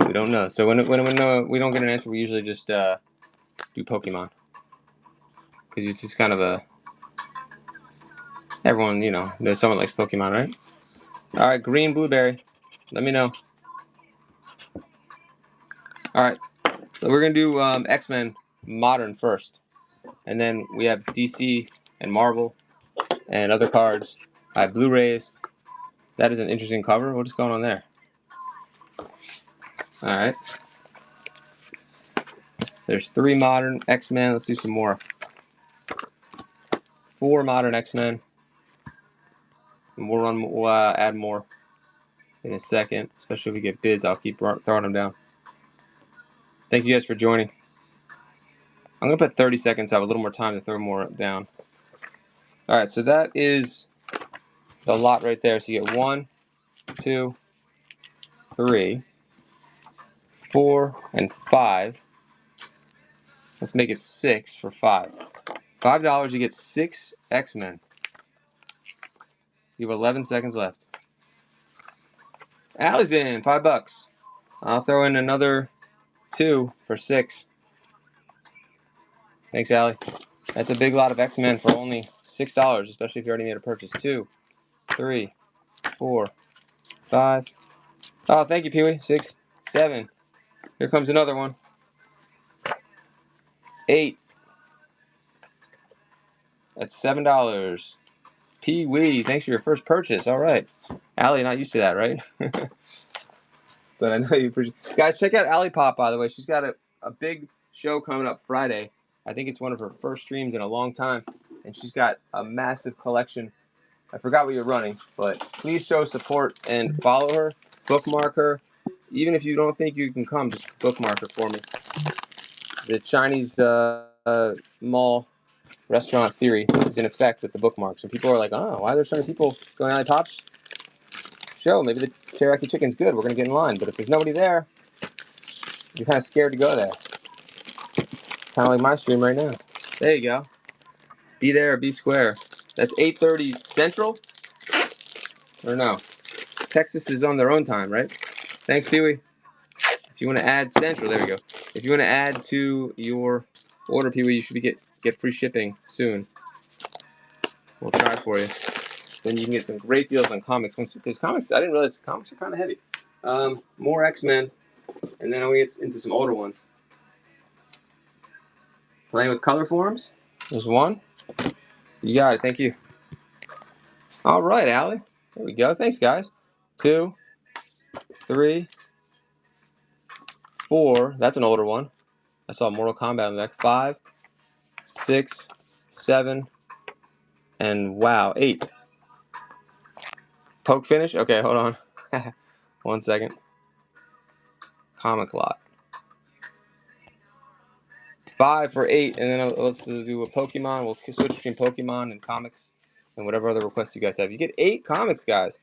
We don't know. So when we don't get an answer, we usually just do Pokemon. Because it's just kind of a... Everyone, knows someone likes Pokemon, right? All right, Green Blueberry. Let me know. All right. So we're going to do X-Men Modern first. And then we have DC and Marvel and other cards. I have Blu-rays. That is an interesting cover. What's going on there? All right. There's 3 modern X-Men. Let's do some more. 4 modern X-Men. And we'll add more in a second. Especially if we get bids, I'll keep throwing them down. Thank you guys for joining. I'm going to put 30 seconds so I have a little more time to throw more down. All right, so that is the lot right there. So you get 1, 2, 3, 4, and 5. Let's make it 6 for 5. $5, you get 6 X-Men. You have 11 seconds left. Allie's in, $5. I'll throw in another 2 for 6. Thanks, Allie. That's a big lot of X-Men for only $6, especially if you already made a purchase. 2, 3, 4, 5. Oh, thank you, Pee-wee. 6, 7. Here comes another one. 8. That's $7. Pee-wee, thanks for your first purchase. All right. Allie, not used to that, right? But I know you appreciate it. Guys, check out Allie Pop, by the way. She's got a big show coming up Friday. I think it's one of her first streams in a long time. And she's got a massive collection. I forgot what you're running, but please show support and follow her. Bookmark her. Even if you don't think you can come, just bookmark her for me. The Chinese mall restaurant theory is in effect with the bookmarks. And people are like, oh, why are there so many people going on Pop's show? Maybe the teriyaki chicken's good. We're going to get in line. But if there's nobody there, you're kind of scared to go there. Kind of like my stream right now. There you go. Be there or be square. That's 8:30 Central? Or no? Texas is on their own time, right? Thanks, Pee-wee. If you want to add Central, there we go. If you want to add to your order, Pee-wee, you should get free shipping soon. We'll try for you. Then you can get some great deals on comics. Because comics, I didn't realize comics are kind of heavy. More X-Men, and then I'm going to get into some older ones. Playing with color forms. There's 1. You got it. Thank you. All right, Allie. There we go. Thanks, guys. 2, 3, 4. That's an older one. I saw Mortal Kombat on the deck. 5, 6, 7, and wow, 8. Poke finish? Okay, hold on. 1 second. Comic lot. 5 for 8, and then let's do a Pokemon. We'll switch between Pokemon and comics and whatever other requests you guys have. You get 8 comics, guys.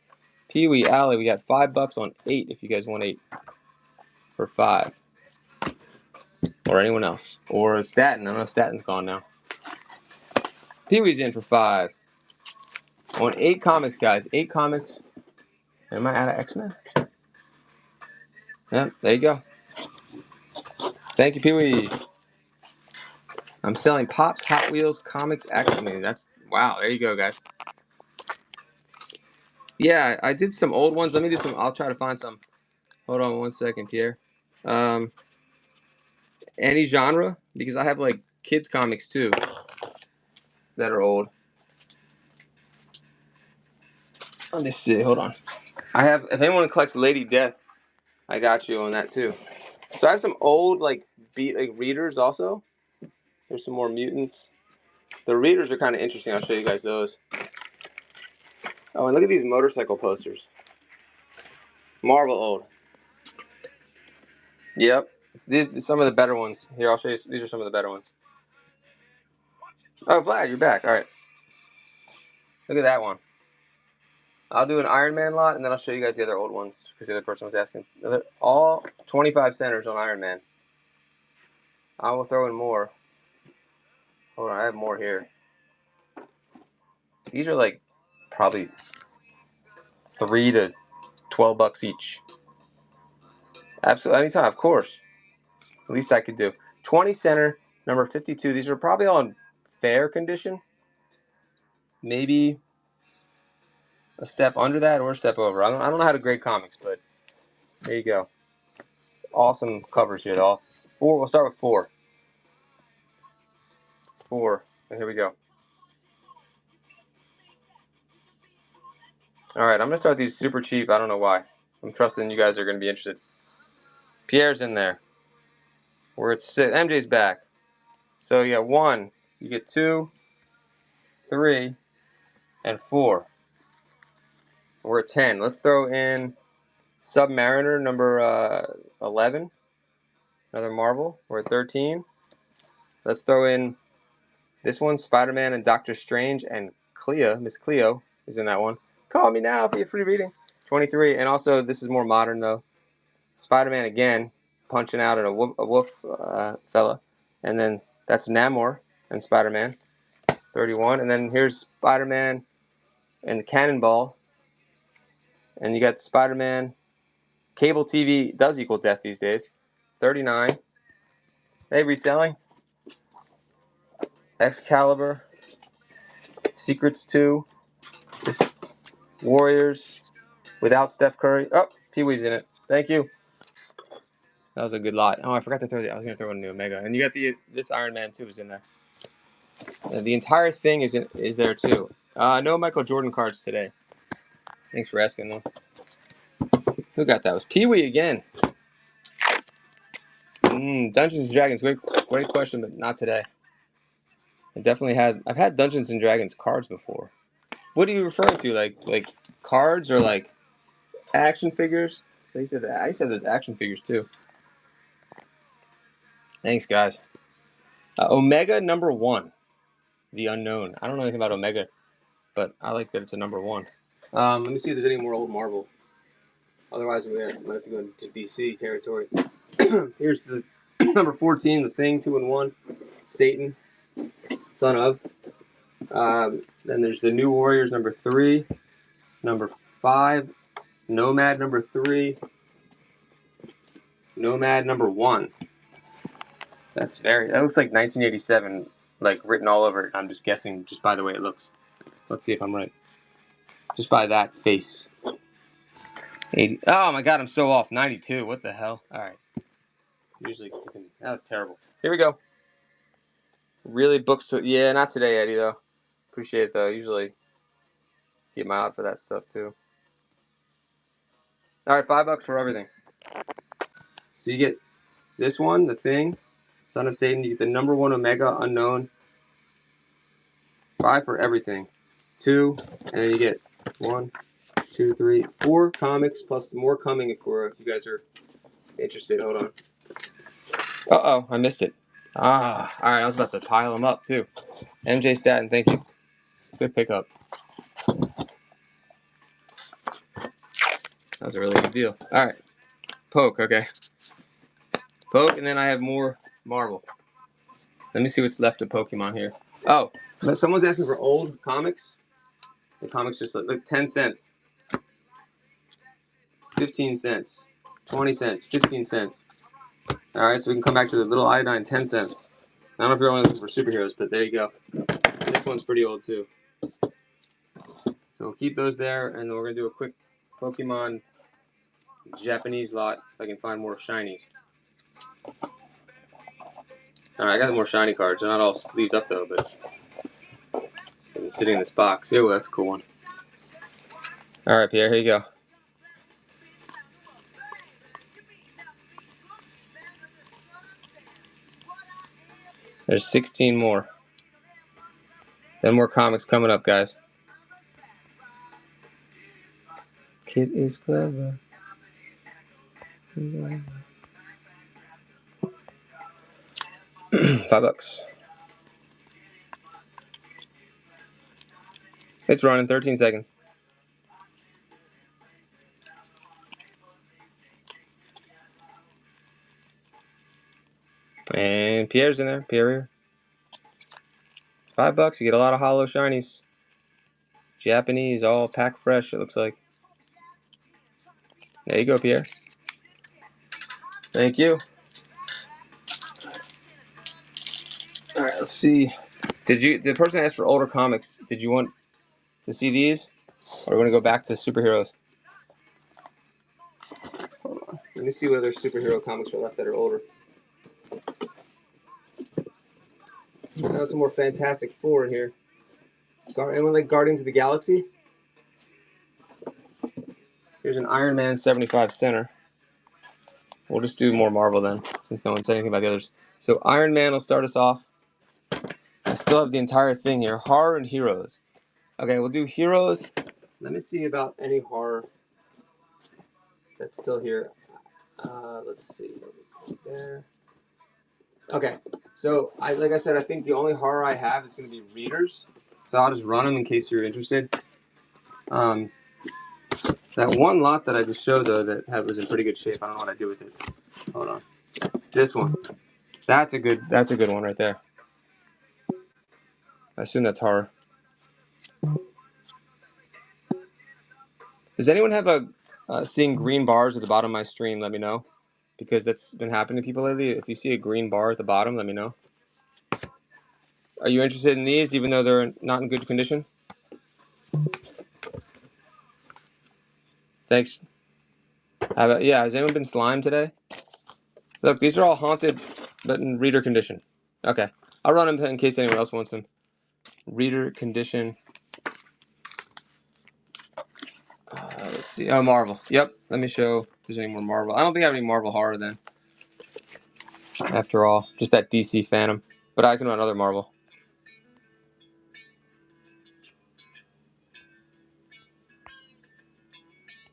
Pee-wee, Allie, we got $5 on 8 if you guys want 8 for 5. Or anyone else. Or Staten. I don't know if Staten's gone now. Pee-wee's in for 5. I want 8 comics, guys. 8 comics. Am I out of X-Men? Yeah, there you go. Thank you, Pee-wee. I'm selling Pops, Hot Wheels, comics, X-Men. That's wow. There you go, guys. Yeah, I did some old ones. Let me do some. I'll try to find some. Hold on 1 second, Pierre. Um, any genre, because I have like kids comics too that are old. Let me see. Hold on. I have. If anyone collects Lady Death, I got you on that too. So I have some old like readers also. There's some more mutants. The readers are kind of interesting. I'll show you guys those. Oh, and look at these motorcycle posters. Marvel old. Yep. These are some of the better ones. Here, I'll show you. These are some of the better ones. Oh, Vlad, you're back. All right. Look at that one. I'll do an Iron Man lot, and then I'll show you guys the other old ones because the other person was asking. They're all 25 centers on Iron Man. I will throw in more. Hold on, I have more here. These are like probably $3 to $12 each. Absolutely, anytime, of course. The least I could do. 20 center, number 52. These are probably all in fair condition. Maybe a step under that or a step over. I don't know how to grade comics, but there you go. Awesome covers here, all. 4. We'll start with 4. 4. And here we go. All right, I'm gonna start these super cheap. I don't know why. I'm trusting you guys are gonna be interested. Pierre's in there. We're at 6. MJ's back. So you get 1, you get 2, 3, and 4. We're at 10. Let's throw in Submariner number 11. Another Marvel. We're at 13. Let's throw in this one, Spider-Man and Doctor Strange, and Clea, Miss Cleo is in that one. Call me now for your free reading. 23. And also, this is more modern though. Spider-Man again, punching out at a wolf fella. And then that's Namor and Spider-Man. 31. And then here's Spider-Man and the Cannonball. And you got Spider-Man. Cable TV does equal death these days. 39. Hey, reselling. Excalibur. Secrets 2. This Warriors without Steph Curry. Oh, Pee-wee's in it. Thank you. That was a good lot. Oh, I forgot to throw I was going to throw in the Omega. And you got this Iron Man 2 is in there. And the entire thing is there too. No Michael Jordan cards today. Thanks for asking though. Who got that? It was Pee-wee again. Dungeons and Dragons. Great question, but not today. I've had Dungeons and Dragons cards before. What are you referring to? Like cards or like action figures? I used to have those action figures too. Thanks, guys. Omega number 1, the unknown. I don't know anything about Omega, but I like that it's a number 1. Let me see if there's any more old Marvel. Otherwise, we might have to go into DC territory. Here's the number 14, the Thing, 2 and 1, Satan, son of. Then there's the New Warriors number 3, number 5, Nomad number 3, Nomad number 1. That looks like 1987, like written all over it. I'm just guessing just by the way it looks. Let's see if I'm right. Just by that face. 80. Oh my God, I'm so off. 92. What the hell? All right. Usually, that was terrible. Here we go. Really books to, yeah, not today, Eddie, though. Appreciate it, though. Usually keep my eye out for that stuff, too. All right, $5 for everything. So you get this one, the Thing, Son of Satan. You get the number 1 Omega Unknown. 5 for everything. 2, and then you get 1, 2, 3, 4 comics, plus more coming if you guys are interested. Hold on. Uh-oh, I missed it. All right, I was about to pile them up, too. MJ Staten, thank you. Good pickup. That was a really good deal. All right. Poke, okay. Poke, and then I have more Marvel. Let me see what's left of Pokemon here. Oh, someone's asking for old comics. The comics just look 10 cents. 15 cents. 20 cents. 15 cents. All right, so we can come back to the little iodine 10 cents. I don't know if you're only looking for superheroes, but there you go. This one's pretty old, too. So we'll keep those there, and then we're going to do a quick Pokemon Japanese lot if I can find more shinies. Alright, I got more shiny cards. They're not all sleeved up though, but they've been sitting in this box. Oh, that's a cool one. Alright, Pierre, here you go. There's 16 more. 10 more comics coming up, guys. Kid is clever. $5. It's running 13 seconds. And Pierre's in there. Pierre here. $5. You get a lot of hollow shinies. Japanese, all packed fresh, it looks like. There you go, Pierre. Thank you. Alright, let's see. The person asked for older comics, did you want to see these? Or do you want to go back to superheroes? Hold on. Let me see what other superhero comics are left that are older. Now some more Fantastic Four in here. Anyone like Guardians of the Galaxy? Here's an Iron Man 75 center. We'll just do more Marvel then, since no one said anything about the others. So Iron Man will start us off. I still have the entire thing here. Horror and heroes. Okay, we'll do heroes. Let me see about any horror that's still here. Let's see. There. Okay, so like I said, I think the only horror I have is going to be readers. So I'll just run them in case you're interested. That one lot that I just showed though that was in pretty good shape. I don't know what I do with it. Hold on. This one. That's a good one right there. I assume that's horror. Does anyone have seeing green bars at the bottom of my stream? Let me know, because that's been happening to people lately. If you see a green bar at the bottom, let me know. Are you interested in these, even though they're not in good condition? Thanks. Has anyone been slimed today? Look, these are all haunted, but in reader condition. Okay, I'll run them in case anyone else wants them. Reader condition. Let's see. Oh, Marvel. Yep. Let me show if there's any more Marvel. I don't think I have any Marvel horror then. After all, just that DC Phantom. But I can run other Marvel.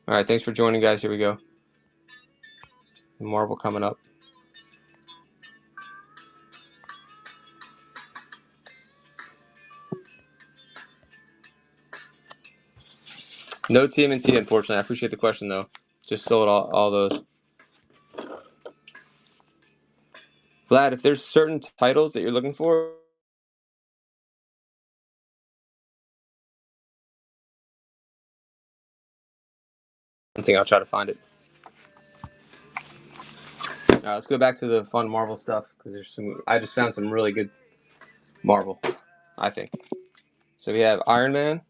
All right. Thanks for joining, guys. Here we go. Marvel coming up. No TMNT, unfortunately. I appreciate the question, though. Just sold all those. Vlad, if there's certain titles that you're looking for, I think I'll try to find it. All right, let's go back to the fun Marvel stuff, because I just found some really good Marvel, I think. So we have Iron Man.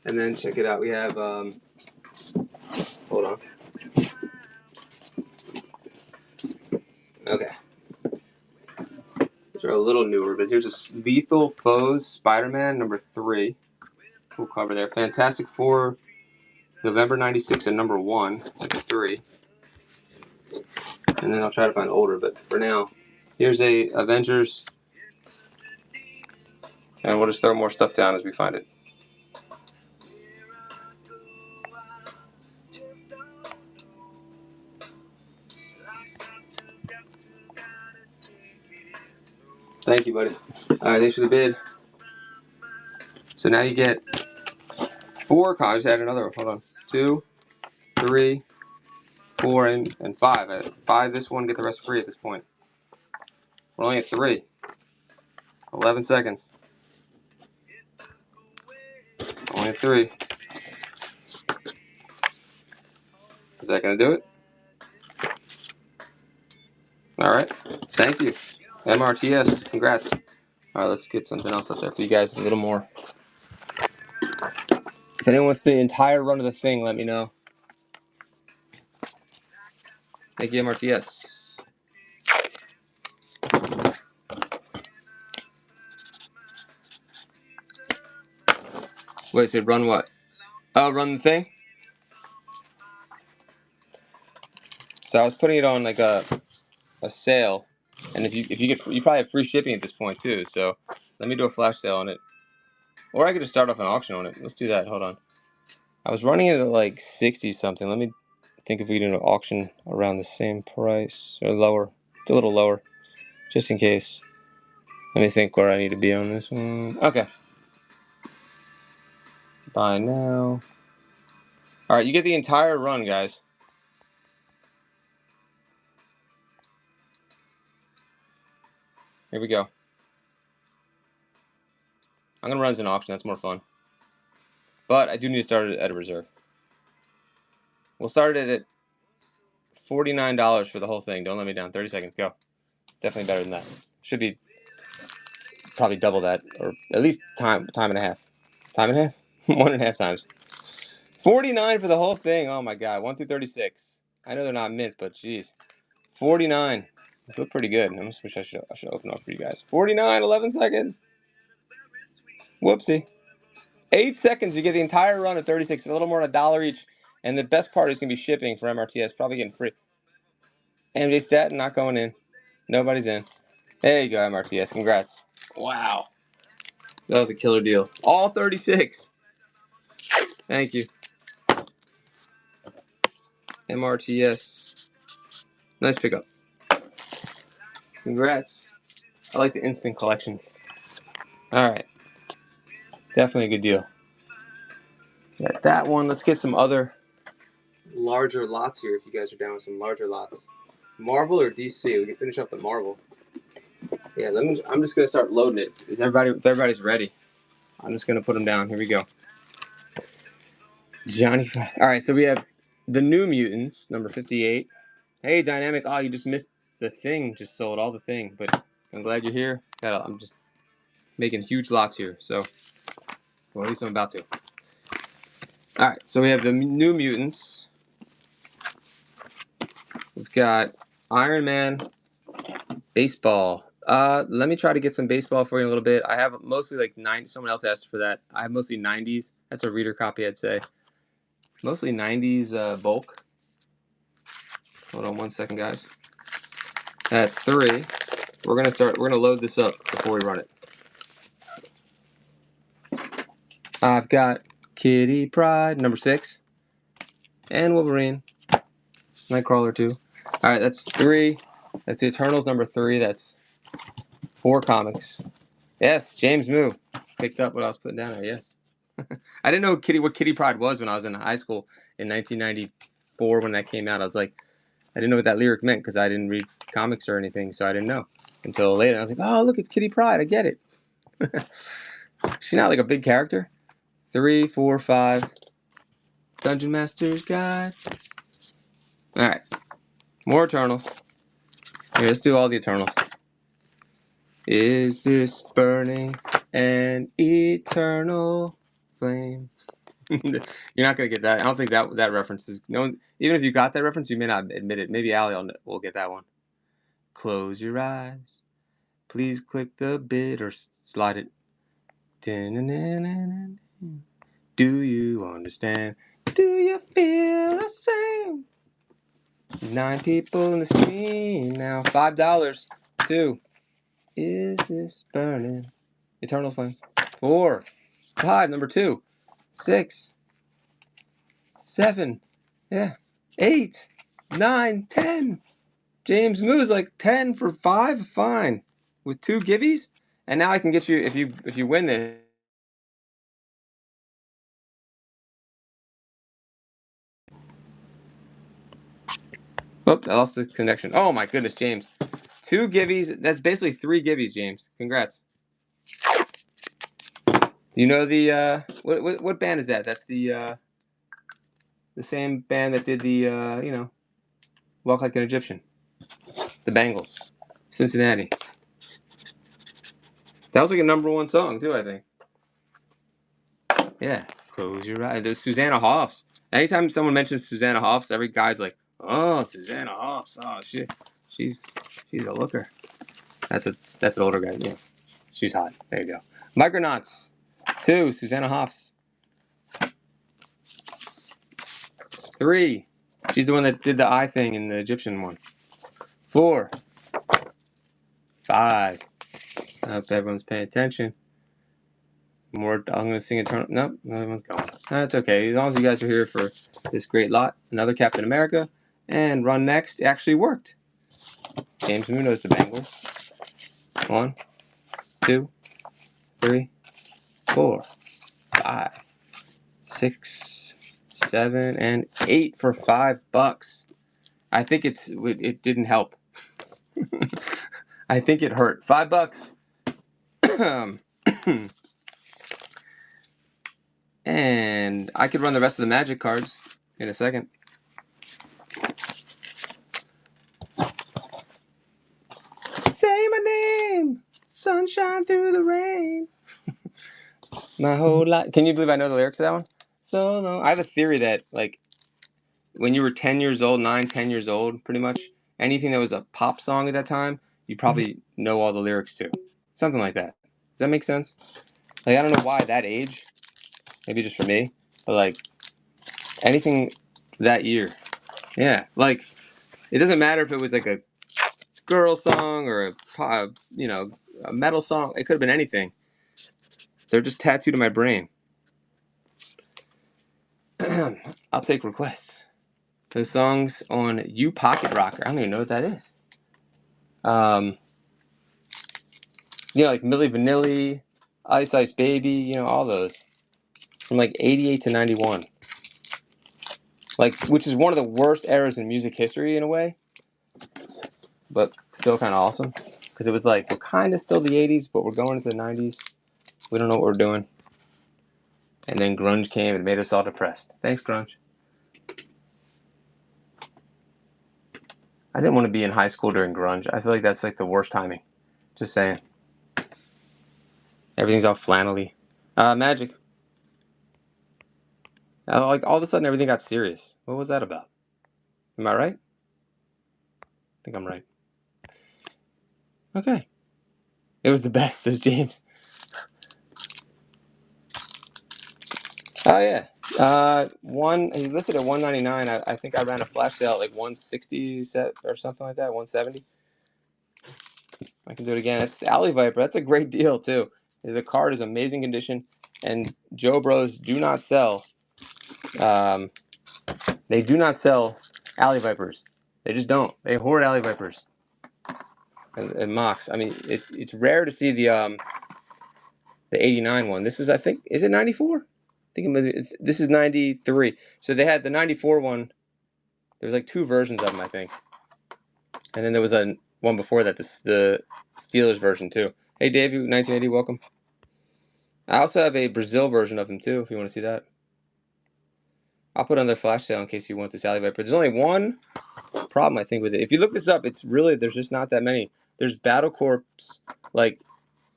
And then check it out. We have, hold on. Okay. These are a little newer, but here's a Lethal Foes Spider-Man #3. Cool cover there. Fantastic Four, November '96 and #1, that's 3. And then I'll try to find older, but for now, here's a Avengers. And we'll just throw more stuff down as we find it. Thank you, buddy. All right, thanks for the bid. So now you get 4 comics. Add another one. Hold on. 2, 3, 4, and 5. Buy this one, get the rest free at this point. We're only at 3. 11 seconds. Only at 3. Is that going to do it? All right. Thank you. MRTS. Congrats. All right, let's get something else up there for you guys. A little more. If anyone wants the entire run of the thing, let me know. Thank you, MRTS. Wait, so run what? Oh, run the thing? So I was putting it on like a sale, and if you get, you probably have free shipping at this point too. So let me do a flash sale on it, or I could just start off an auction on it. Let's do that. Hold on. I was running it at like 60 something. Let me think if we do an auction around the same price or lower. It's a little lower, just in case. Let me think where I need to be on this one. Okay. Buy now. All right, you get the entire run, guys. Here we go. I'm gonna run as an auction. That's more fun. But I do need to start it at a reserve. We'll start it at $49 for the whole thing. Don't let me down. 30 seconds. Go. Definitely better than that. Should be probably double that, or at least time and a half. Time and a half? 1.5 times. 49 for the whole thing. Oh my god. 1 through 36. I know they're not mint, but jeez. 49. I feel pretty good. I almost wish I should open up for you guys. 49, 11 seconds. Whoopsie. 8 seconds, you get the entire run at 36. A little more than $1 each. And the best part is going to be shipping for MRTS. Probably getting free. MJ Stat not going in. Nobody's in. There you go, MRTS. Congrats. Wow. That was a killer deal. All 36. Thank you. MRTS. Nice pickup. Congrats. I like the instant collections. Alright. Definitely a good deal. Got that one. Let's get some other larger lots here if you guys are down with some larger lots. Marvel or DC? We can finish up the Marvel. Yeah, I'm just going to start loading it. If everybody's ready, I'm just going to put them down. Here we go. Johnny. All right, so we have the New Mutants, number 58. Hey, Dynamic. Oh, you just missed the thing. Just sold all the thing, but I'm glad you're here. I'm just making huge lots here, so well, at least I'm about to. All right, so we have the New Mutants. We've got Iron Man, baseball. Let me try to get some baseball for you in a little bit. I have mostly like 90. Someone else asked for that. I have mostly 90s. That's a reader copy, I'd say. Mostly 90s bulk. Hold on 1 second, guys. That's 3. We're gonna load this up before we run it. I've got Kitty Pryde, number 6, and Wolverine, Nightcrawler 2. All right, that's 3. That's the Eternals, number 3. That's 4 comics. Yes, James Moo picked up what I was putting down there. Yes, I didn't know what Kitty Pryde was when I was in high school in 1994 when that came out. I was like, I didn't know what that lyric meant because I didn't read comics or anything, so I didn't know until later. I was like, oh look, it's Kitty Pryde. I get it. She's not like a big character. 3, 4, 5. Dungeon Master's Guide. Alright. More Eternals. Here, let's do all the Eternals. Is this burning an eternal flame? You're not going to get that. I don't think that reference is... No one, even if you got that reference, you may not admit it. Maybe Allie will get that one. Close your eyes. Please click the bit or slide it. Do you understand? Do you feel the same? 9 people in the screen now. $5. 2. Is this burning? Eternal's flame. 4. 5. Number 2. 6. 7. Yeah. 8. 9. 10. James Moo's like 10 for 5. Fine. With 2 gibbies. And now I can get you if you win this. Oops, I lost the connection. Oh my goodness, James. 2 gibbies. That's basically 3 gibbies, James. Congrats. You know the what band is that? That's the same band that did the Walk Like an Egyptian. The Bangles. Cincinnati. That was like a #1 song too, I think. Yeah. Close your eyes. There's Susanna Hoffs. Anytime someone mentions Susanna Hoffs, every guy's like, "Oh, Susanna Hoffs. Oh, shit, she's a looker." That's an older guy. Yeah, she's hot. There you go. Micronauts 2, Susanna Hoffs. 3, she's the one that did the eye thing in the Egyptian one. 4, 5. I hope everyone's paying attention. More. I'm gonna sing Eternal. Nope, everyone's going. That's okay. As long as you guys are here for this great lot. Another Captain America and Run Next. It actually worked. James Moon knows the Bengals. 1, 2, 3, 4, 5, 6, 7, and 8 for $5. I think it didn't help. I think it hurt. $5. And I could run the rest of the Magic cards in a second. Say my name, sunshine through the rain. My whole life. Can you believe I know the lyrics to that one? So long. I have a theory that, like, when you were 10 years old, 9, 10 years old, pretty much, anything that was a pop song at that time, you probably know all the lyrics to. Something like that. Does that make sense? Like, I don't know why at that age. Maybe just for me. But, like, anything that year. Yeah. Like, it doesn't matter if it was, like, a girl song or a metal song. It could have been anything. They're just tattooed in my brain. I'll take requests. The songs on You Pocket Rocker. I don't even know what that is. Like Milli Vanilli, Ice Ice Baby, all those. From like 88 to 91. Like, which is one of the worst eras in music history in a way. But still kind of awesome. Because it was like, we're kind of still the 80s, but we're going into the 90s. We don't know what we're doing. And then grunge came and made us all depressed. Thanks, grunge. I didn't want to be in high school during grunge. I feel like that's like the worst timing. Just saying. Everything's all flannelly. Magic. Like all of a sudden everything got serious. What was that about? Am I right? I think I'm right. Okay. It was the best, says James. Oh yeah. He's listed at $199. I think I ran a flash sale at like 160 set or something like that, 170. I can do it again. It's Alley Viper. That's a great deal too. The card is amazing condition, and Joe Bros do not sell. They do not sell Alley Vipers. They just don't. They hoard Alley Vipers and Mox. I mean, it's rare to see the 89 one. This is, I think, is it 94? I think this is 93. So they had the 94 one. There was like 2 versions of them, I think. And then there was a one before that, the Steelers version too. Hey, Dave, 1980, welcome. I also have a Brazil version of him too, if you want to see that. I'll put on the flash sale in case you want this Alley Viper. There's only one problem, I think, with it. If you look this up, it's really, there's just not that many. There's Battle Corps, like,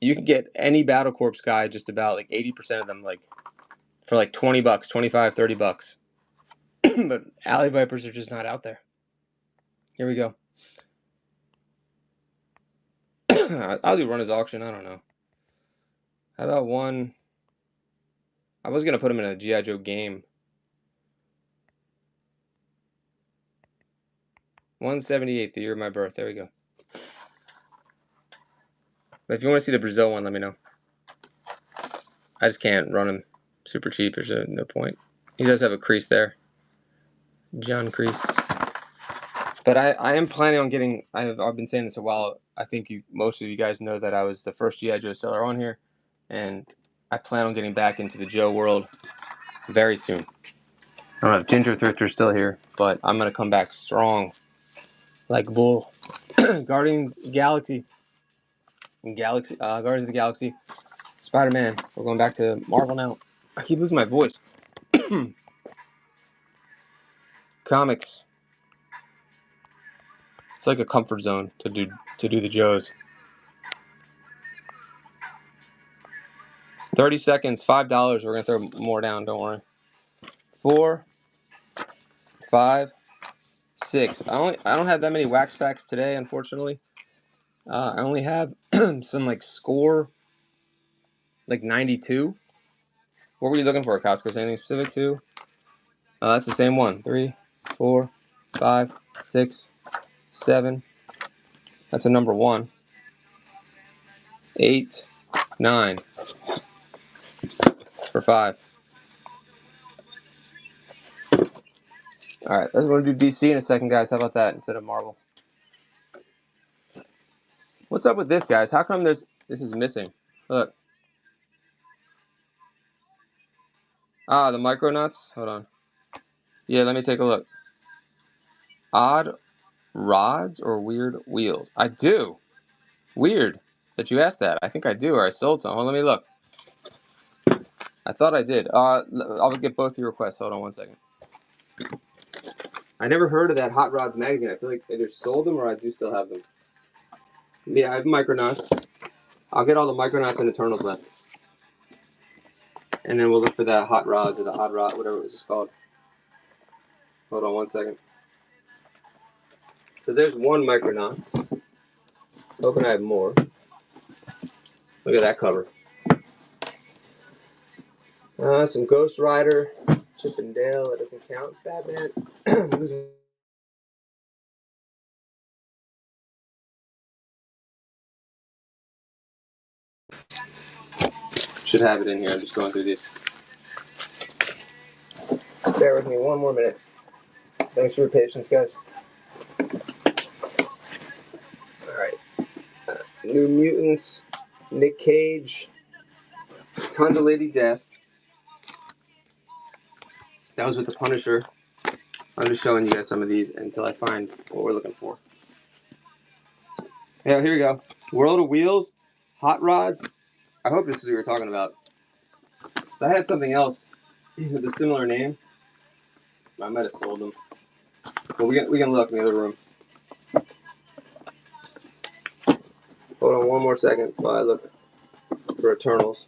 you can get any Battle Corps guy just about, like, 80% of them, like, for like $20, $25, $30. But Alley Vipers are just not out there. Here we go. I'll do Runner's Auction. I don't know. How about one? I was going to put him in a G.I. Joe game. 178, the year of my birth. There we go. But if you want to see the Brazil one, let me know. I just can't run him super cheap. There's no point. He does have a crease there. John Crease. But I am planning on getting, I've been saying this a while. I think most of you guys know that I was the first G.I. Joe seller on here. And I plan on getting back into the Joe world very soon. I don't know if Ginger Thrifter's still here, but I'm going to come back strong. Like Bull. Guardian Galaxy. Guardians of the Galaxy. Spider-Man. We're going back to Marvel now. I keep losing my voice. Comics. It's like a comfort zone to do the Joes. 30 seconds, $5. We're gonna throw more down. Don't worry. 4, 5, 6. I don't have that many wax packs today, unfortunately. I only have some like score, like 92. What were you looking for, Costco? Anything specific too? That's the same one. 3, 4, 5, 6, 7. That's a number 1. 8, 9 for 5. All right, let's want to do DC in a second, guys. How about that instead of Marvel? What's up with this, guys? How come this is missing? Look. The Micronauts. Hold on. Yeah, let me take a look. Odd rods or weird wheels? I do. Weird that you asked that. I think I do, or I sold some. Hold on, let me look. I thought I did. I'll get both your requests. Hold on one second. I never heard of that Hot Rods magazine. I feel like I either sold them or I do still have them. Yeah, I have Micronauts. I'll get all the Micronauts and Eternals left. And then we'll look for that Hot Rods or the Odd Rod, whatever it was just called. Hold on one second. So there's one Micronauts. Hoping I have more. Look at that cover. Some Ghost Rider, Chip and Dale, that doesn't count. Batman. Should have it in here. I'm just going through these. Bear with me one more minute. Thanks for your patience, guys. Alright. New Mutants, Nick Cage, tons of Lady Death. That was with the Punisher. I'm just showing you guys some of these until I find what we're looking for. Yeah, here we go. World of Wheels, Hot Rods. I hope this is what you're talking about. So I had something else with a similar name. I might have sold them. But we can look in the other room. Hold on one more second while I look for Eternals.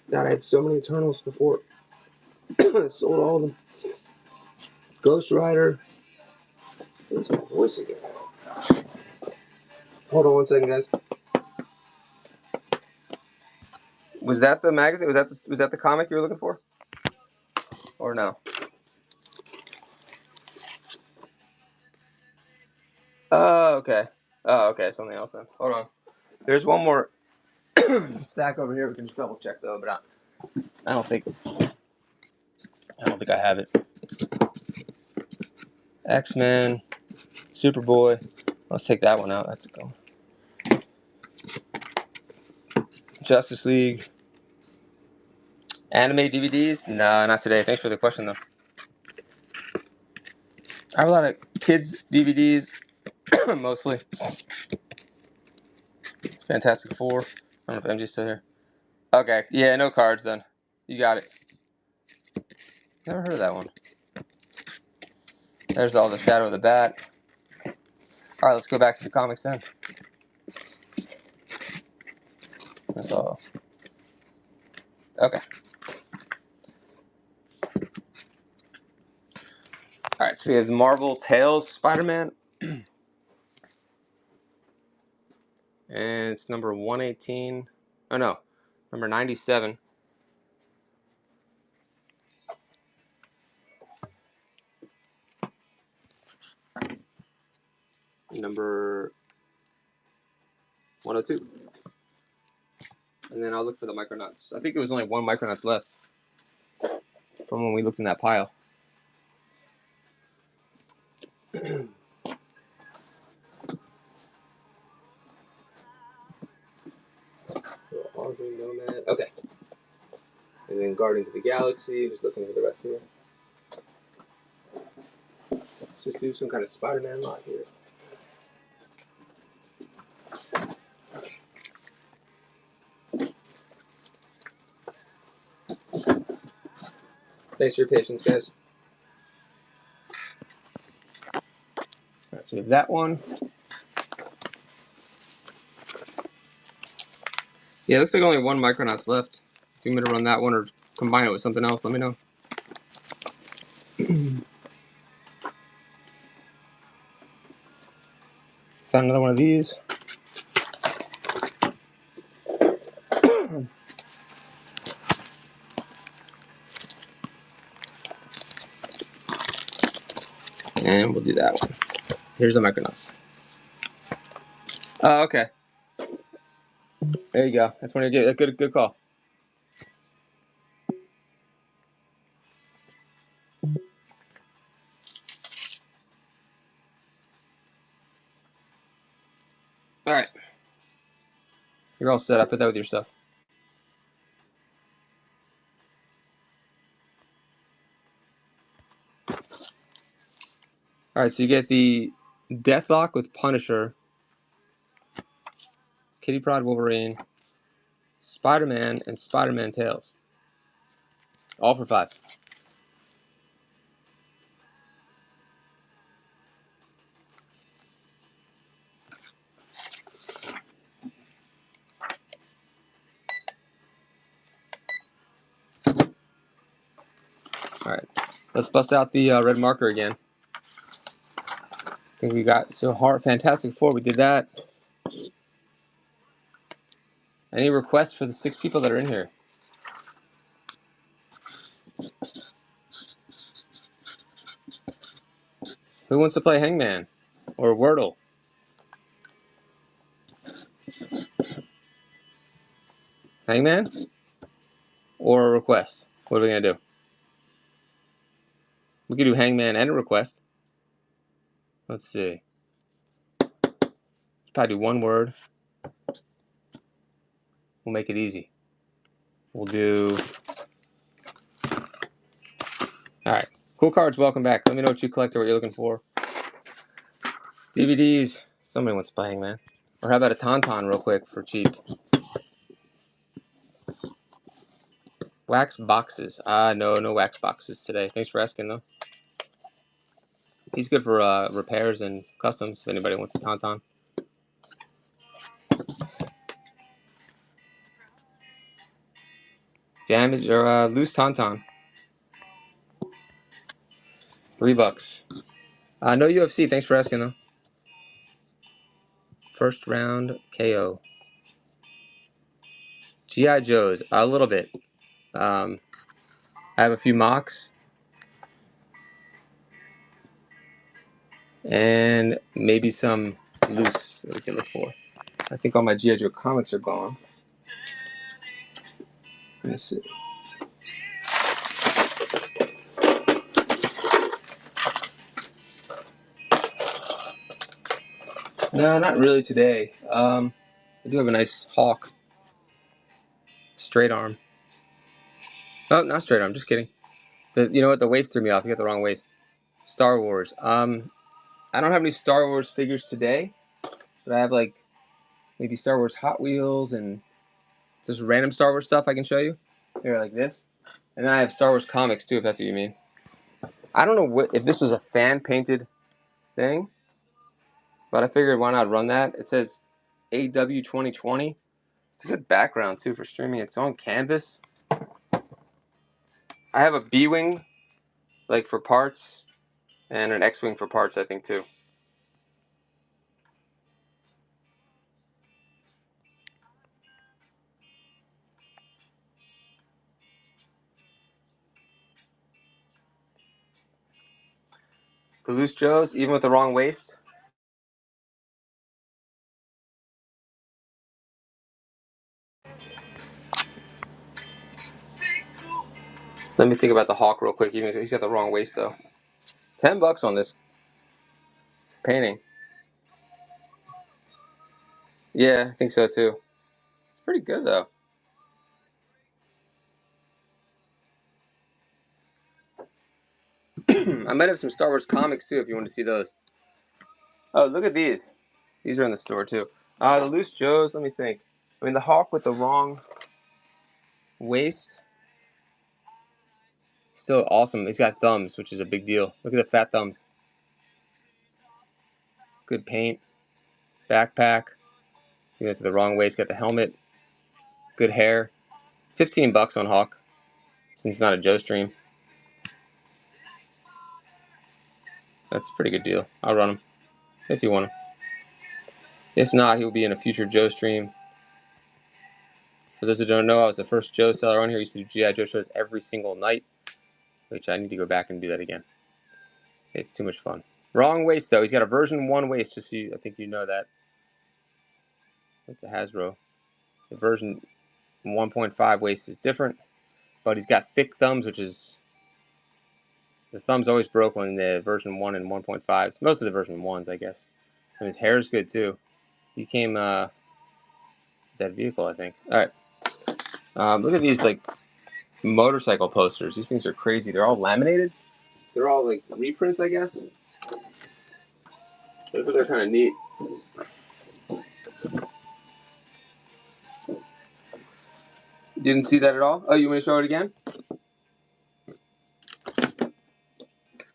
God, I had so many Eternals before. I sold all of them. Ghost Rider. Where's my voice again? Hold on one second, guys. Was that the magazine? Was that the comic you were looking for? Or no? Oh, okay. Oh, okay. Something else then. Hold on. There's one more stack over here. We can just double check though, but I don't think I have it. X-Men, Superboy. Let's take that one out. That's a go. Justice League. Anime DVDs? No, not today. Thanks for the question though. I have a lot of kids DVDs, mostly. Fantastic Four. I don't know if MJ's still here. Okay, yeah, no cards then. You got it. Never heard of that one. There's all the Shadow of the Bat. All right, let's go back to the comics then. That's all. Okay. All right, so we have Marvel Tales Spider-Man. And it's number 118. Oh, no. Number 97. Number 102. And then I'll look for the Micronauts. I think there was only one Micronauts left from when we looked in that pile. Nomad. Okay. And then Guardians of the Galaxy. Just looking for the rest here. Let's just do some kind of Spider-Man lot here. Thanks for your patience, guys. All right, so we have that one. Yeah, it looks like only one Micronauts left. If you want me to run that one or combine it with something else, let me know. Found another one of these. And we'll do that one. Here's the Micronauts. Oh, okay. There you go. That's when you get a good call. All right. You're all set. I put that with your stuff. All right, so you get the Deathlock with Punisher, Kitty Pryde Wolverine, Spider-Man, and Spider-Man Tails. All for $5. All right, let's bust out the red marker again. I think we got Fantastic Four. We did that. Any requests for the 6 people that are in here? Who wants to play Hangman or Wordle? Hangman or a request? What are we gonna do? We could do Hangman and a request. Let's see. Probably do one word. We'll make it easy. We'll do. All right. Cool cards. Welcome back. Let me know what you collect or what you're looking for. DVDs. Somebody wants to play Hangman. Or how about a Tauntaun real quick for cheap? Wax boxes. No wax boxes today. Thanks for asking, though. He's good for repairs and customs if anybody wants a Tauntaun. Damage or loose Tauntaun. $3. No UFC. Thanks for asking, though. First round KO. G.I. Joes. A little bit. I have a few mocks. And maybe some loose that we can look for. I think all my G.I. Joe comics are gone. Let me see. No, not really today. I do have a nice Hawk. Straight arm. Oh, not straight arm. Just kidding. You know what? The waist threw me off. You got the wrong waist. Star Wars. I don't have any Star Wars figures today, but I have like maybe Star Wars Hot Wheels and just random Star Wars stuff I can show you. Here, like this. And then I have Star Wars comics too, if that's what you mean. I don't know if this was a fan painted thing, but I figured why not run that. It says AW 2020. It's a good background too for streaming. It's on canvas. I have a B-wing, like for parts, and an X-wing for parts, I think too. The loose Joes, even with the wrong waist. Let me think about the Hawk real quick. He's got the wrong waist though. $10 on this painting. Yeah, I think so too. It's pretty good though. I might have some Star Wars comics too if you want to see those. Oh, look at these. These are in the store too. The loose Joes. Let me think. I mean, the Hawk with the wrong waist. Still awesome. He's got thumbs, which is a big deal. Look at the fat thumbs. Good paint. Backpack. He has the wrong waist. Got the helmet. Good hair. $15 on Hawk, since it's not a Joe stream. That's a pretty good deal. I'll run him if you want him. If not, he will be in a future Joe stream. For those who don't know, I was the first Joe seller on here. I used to do G.I. Joe shows every single night, which I need to go back and do that again. It's too much fun. Wrong waist, though. He's got a version 1 waist, just so I think you know that. With the Hasbro. The version 1.5 waist is different, but he's got thick thumbs, which is... The thumbs always broke on the version 1 and 1.5s. Most of the version 1s, I guess. And his hair is good, too. He came that vehicle, I think. All right. Look at these, like, motorcycle posters. These things are crazy. They're all laminated. They're all, like, reprints, I guess. But they're kind of neat. You didn't see that at all? Oh, you want to show it again?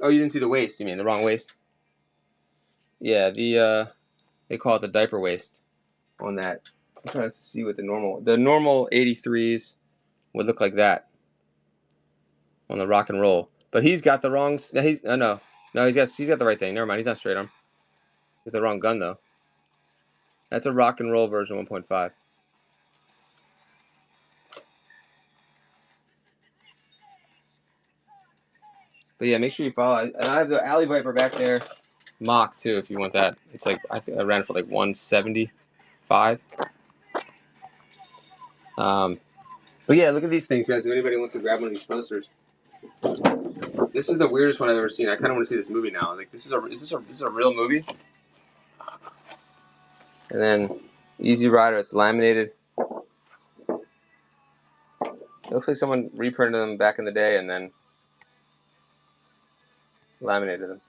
Oh, you didn't see the waist, you mean, the wrong waist? Yeah, they call it the diaper waist on that. I'm trying to see what the normal 83s would look like that on the rock and roll. But he's got the wrong, no, he's got the right thing. Never mind, he's not straight arm. He's the wrong gun, though. That's a rock and roll version 1.5. But yeah, make sure you follow. And I have the Alley Viper back there, mock too, if you want that. It's like I think I ran it for like 175. But yeah, look at these things, guys. If anybody wants to grab one of these posters, this is the weirdest one I've ever seen. I kind of want to see this movie now. Like, is this a real movie? And then Easy Rider, it's laminated. It looks like someone reprinted them back in the day and then laminated them.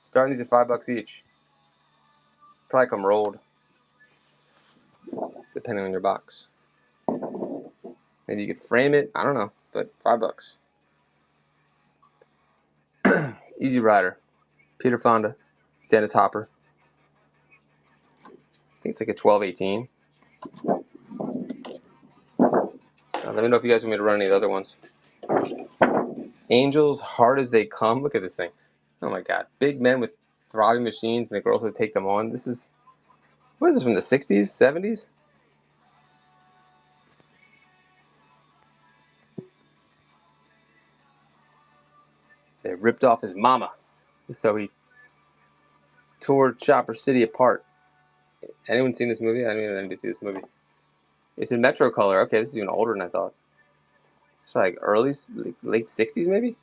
Starting these at $5 each. Probably come rolled, depending on your box. Maybe you could frame it. I don't know, but $5. Easy Rider, Peter Fonda, Dennis Hopper. I think it's like a 12-18. Let me know if you guys want me to run any of the other ones. Angels, Hard as They Come. Look at this thing. Oh my God. Big men with throbbing machines, and the girls that take them on. What is this, from the 60s, 70s? They ripped off his mama. So he tore Chopper City apart. Anyone seen this movie? I don't even need to see this movie. It's in Metro Color. Okay, this is even older than I thought. It's like late 60s maybe?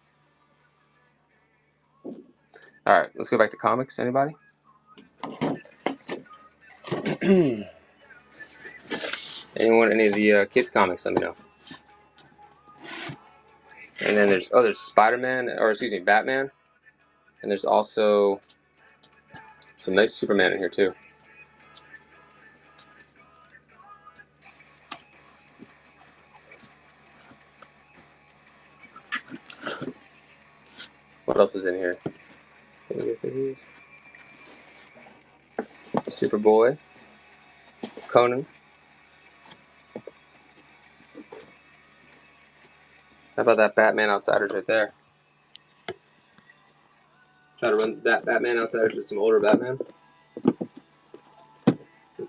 Alright, let's go back to comics. Anybody? Anyone, any of the kids' comics, let me know. And then there's Spider-Man, or excuse me, Batman. And there's also some nice Superman in here too. What else is in here? Superboy, Conan. How about that Batman Outsiders right there? Try to run that Batman Outsiders with some older Batman.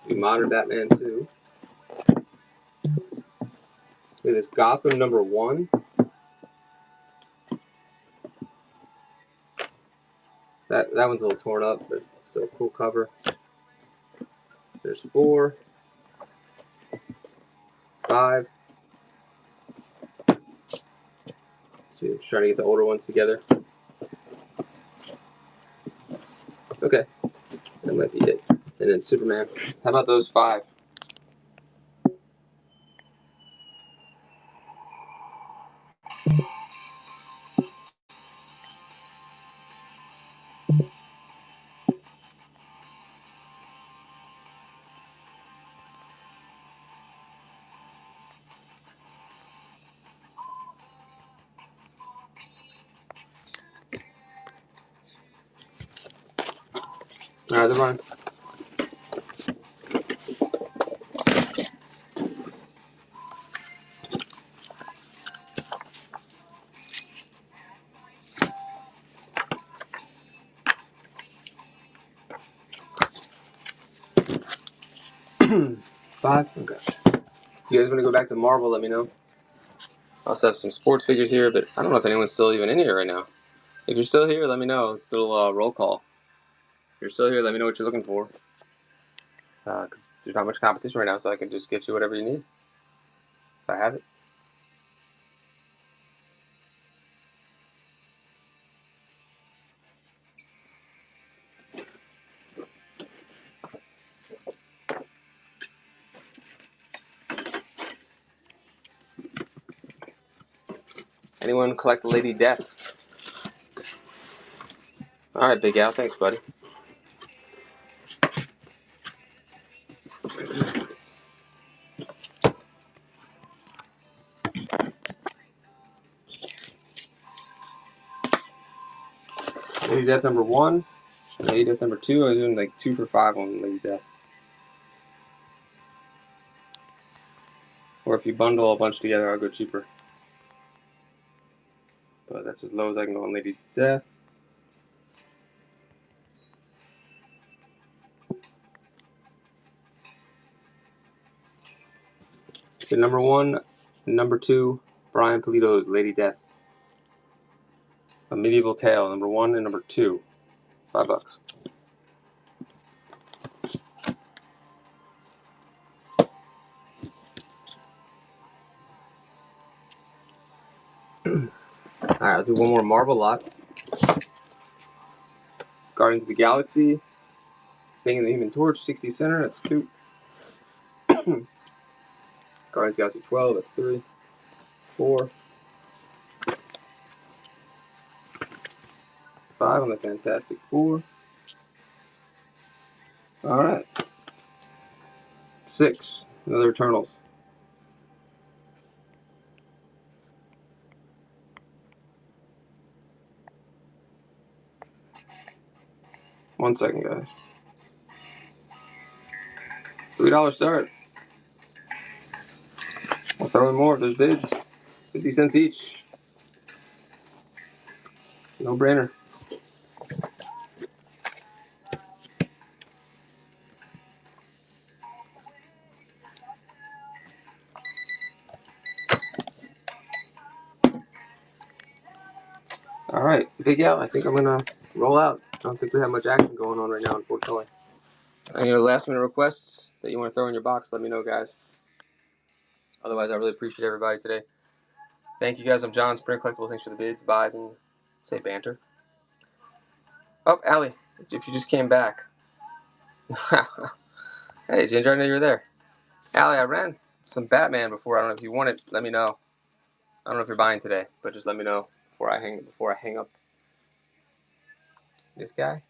Modern Batman too. Look at this Gotham #1. That one's a little torn up, but still a cool cover. There's 4, 5. So we're trying to get the older ones together. Okay, that might be it. And then Superman. How about those 5? All right, they're running. 5? Okay. If you guys want to go back to Marvel, let me know. I also have some sports figures here, but I don't know if anyone's still even in here right now. If you're still here, let me know. Little roll call. If you're still here, let me know what you're looking for. Because there's not much competition right now, so I can just get you whatever you need. If I have it. Anyone collect Lady Death? Alright, Big Al. Thanks, buddy. Lady Death number 1. Lady Death number 2. I was doing like 2 for 5 on Lady Death. Or if you bundle a bunch together, I'll go cheaper. But that's as low as I can go on Lady Death. So number 1, number 2, Brian Pulido's Lady Death. A Medieval Tale, number 1 and number 2. $5. Alright, I'll do one more Marvel lot. Guardians of the Galaxy. Thing in the Human Torch, 60 center, that's 2. Guardians of the Galaxy 12, that's 3. 4. 5 on the Fantastic Four. Alright. 6. Another Eternals. One second, guys. $3 start. I'll throw in more if there's bids. 50 cents each. No brainer. Alright, Big Al, I think I'm gonna roll out. I don't think we have much action going on right now, unfortunately. Any last minute requests that you want to throw in your box, let me know, guys. Otherwise, I really appreciate everybody today. Thank you, guys. I'm John, Sprint Collectibles. Thanks for the bids, buys, and say banter. Oh, Allie, if you just came back. Hey, Ginger, I know you were there. Allie, I ran some Batman before. I don't know if you want it. Let me know. I don't know if you're buying today, but just let me know before I hang up this guy.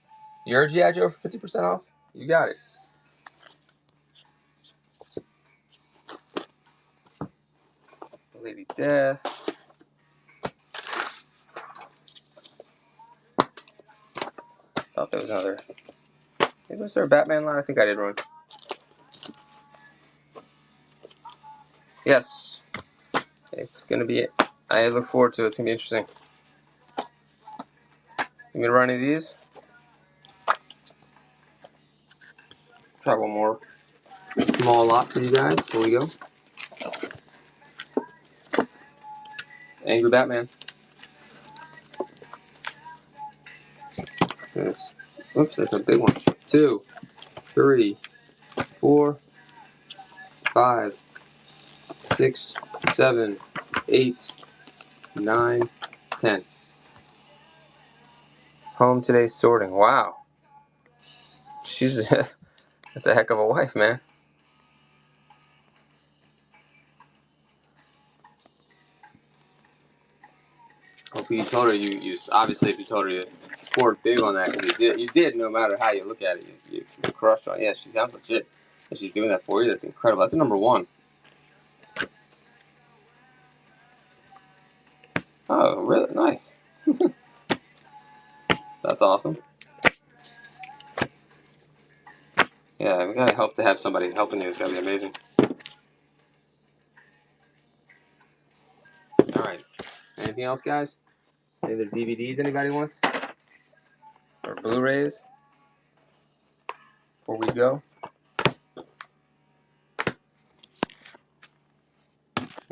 Your G.I. Joe for 50% off? You got it. Lady Death. Thought there was another. Was there a Batman line? I think I did run. Yes. It's going to be it. I look forward to it. It's going to be interesting. You going to run any of these? Try one more small lot for you guys before we go. Angry Batman. Oops, that's a big one. 2, 3, 4, 5, 6, 7, 8, 9, 10. Home today sorting. Wow. She's that's a heck of a wife, man. Hopefully you told her you obviously if you told her you scored big on that because you did no matter how you look at it you crushed on. Yeah, she sounds legit. If she's doing that for you, that's incredible. That's a number 1. Oh, really nice. That's awesome. Yeah, we gotta help to have somebody helping you. It's gotta be amazing. All right. Anything else, guys? Any other DVDs anybody wants? Or Blu-rays? Before we go?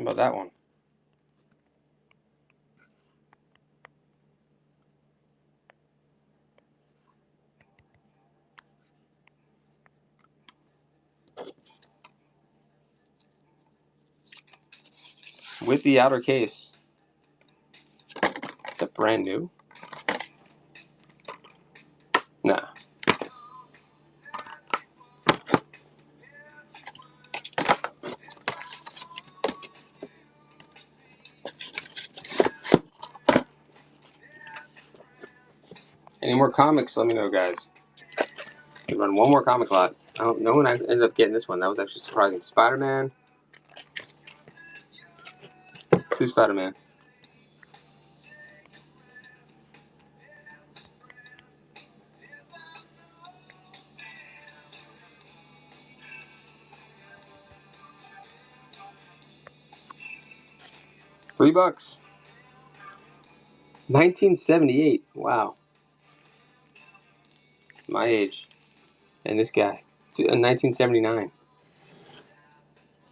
How about that one? With the outer case. Is that brand new? Nah. Any more comics? Let me know, guys. We run one more comic lot. No one ended up getting this one. That was actually surprising. Spider-Man. 2 Spider-Man. $3. 1978. Wow. My age. And this guy. 1979.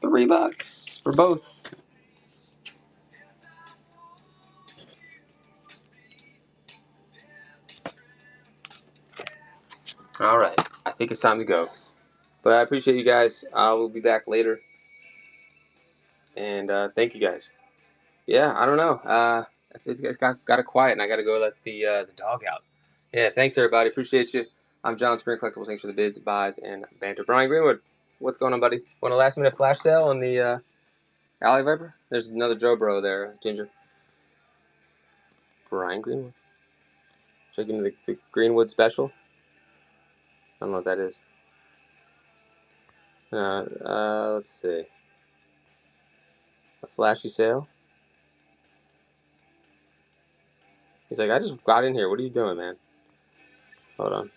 $3 for both. All right. I think it's time to go. But I appreciate you guys. We'll be back later. And thank you guys. Yeah, I don't know. It got quiet, and I got to go let the dog out. Yeah, thanks everybody. Appreciate you. I'm John Spring Collectibles. Thanks for the bids, buys, and banter. Brian Greenwood, what's going on, buddy? Want a last minute flash sale on the Alley Viper? There's another Joe Bro there, Ginger. Brian Greenwood. Check into the Greenwood special. I don't know what that is. Let's see. A flashy sale. He's like, I just got in here. What are you doing, man? Hold on.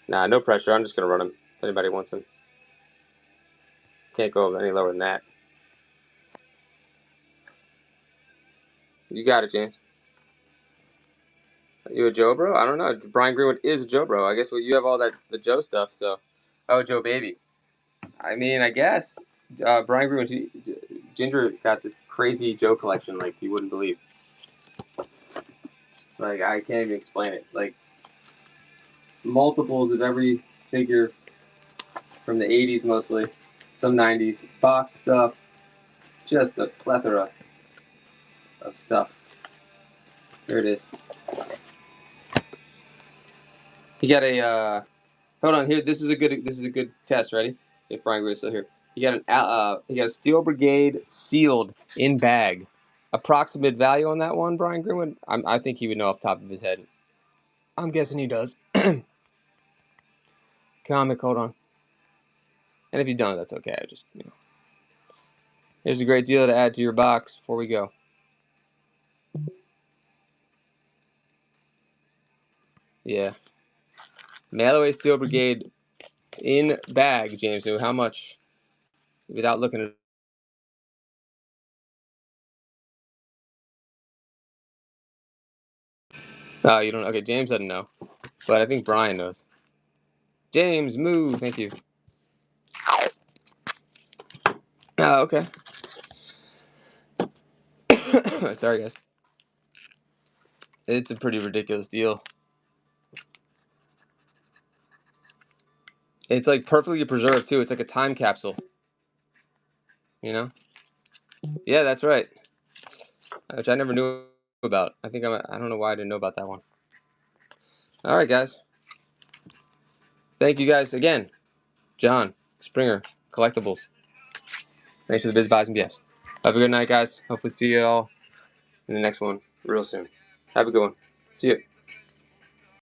Nah, no pressure. I'm just gonna run him. If anybody wants him. Can't go any lower than that. You got it, James. Are you a Joe Bro? I don't know. Brian Greenwood is a Joe Bro. I guess you have all the Joe stuff. So, oh, Joe Baby. I mean, I guess Brian Greenwood, Ginger got this crazy Joe collection like you wouldn't believe. Like I can't even explain it. Like multiples of every figure from the 80s mostly, some 90s, box stuff, just a plethora of stuff. There it is. He got a hold on here. This is a good test. Ready? If Brian Greenwood's still here. He got a Steel Brigade sealed in bag. Approximate value on that one, Brian Greenwood? I think he would know off the top of his head. I'm guessing he does. Comic, hold on. And if you don't, that's okay. Here's a great deal to add to your box before we go. Yeah. Mail away Steel Brigade in bag, James. So how much? Without looking at. Oh, you don't. Okay, James doesn't know, but I think Brian knows. James, move. Thank you. Oh, okay. Sorry, guys. It's a pretty ridiculous deal. It's like perfectly preserved too. It's like a time capsule. You know? Yeah, that's right. Which I never knew about. I don't know why I didn't know about that one. All right, guys. Thank you guys again. John Springer Collectibles. Thanks for the biz, buys, and BS. Have a good night, guys. Hopefully see you all in the next one real soon. Have a good one. See you.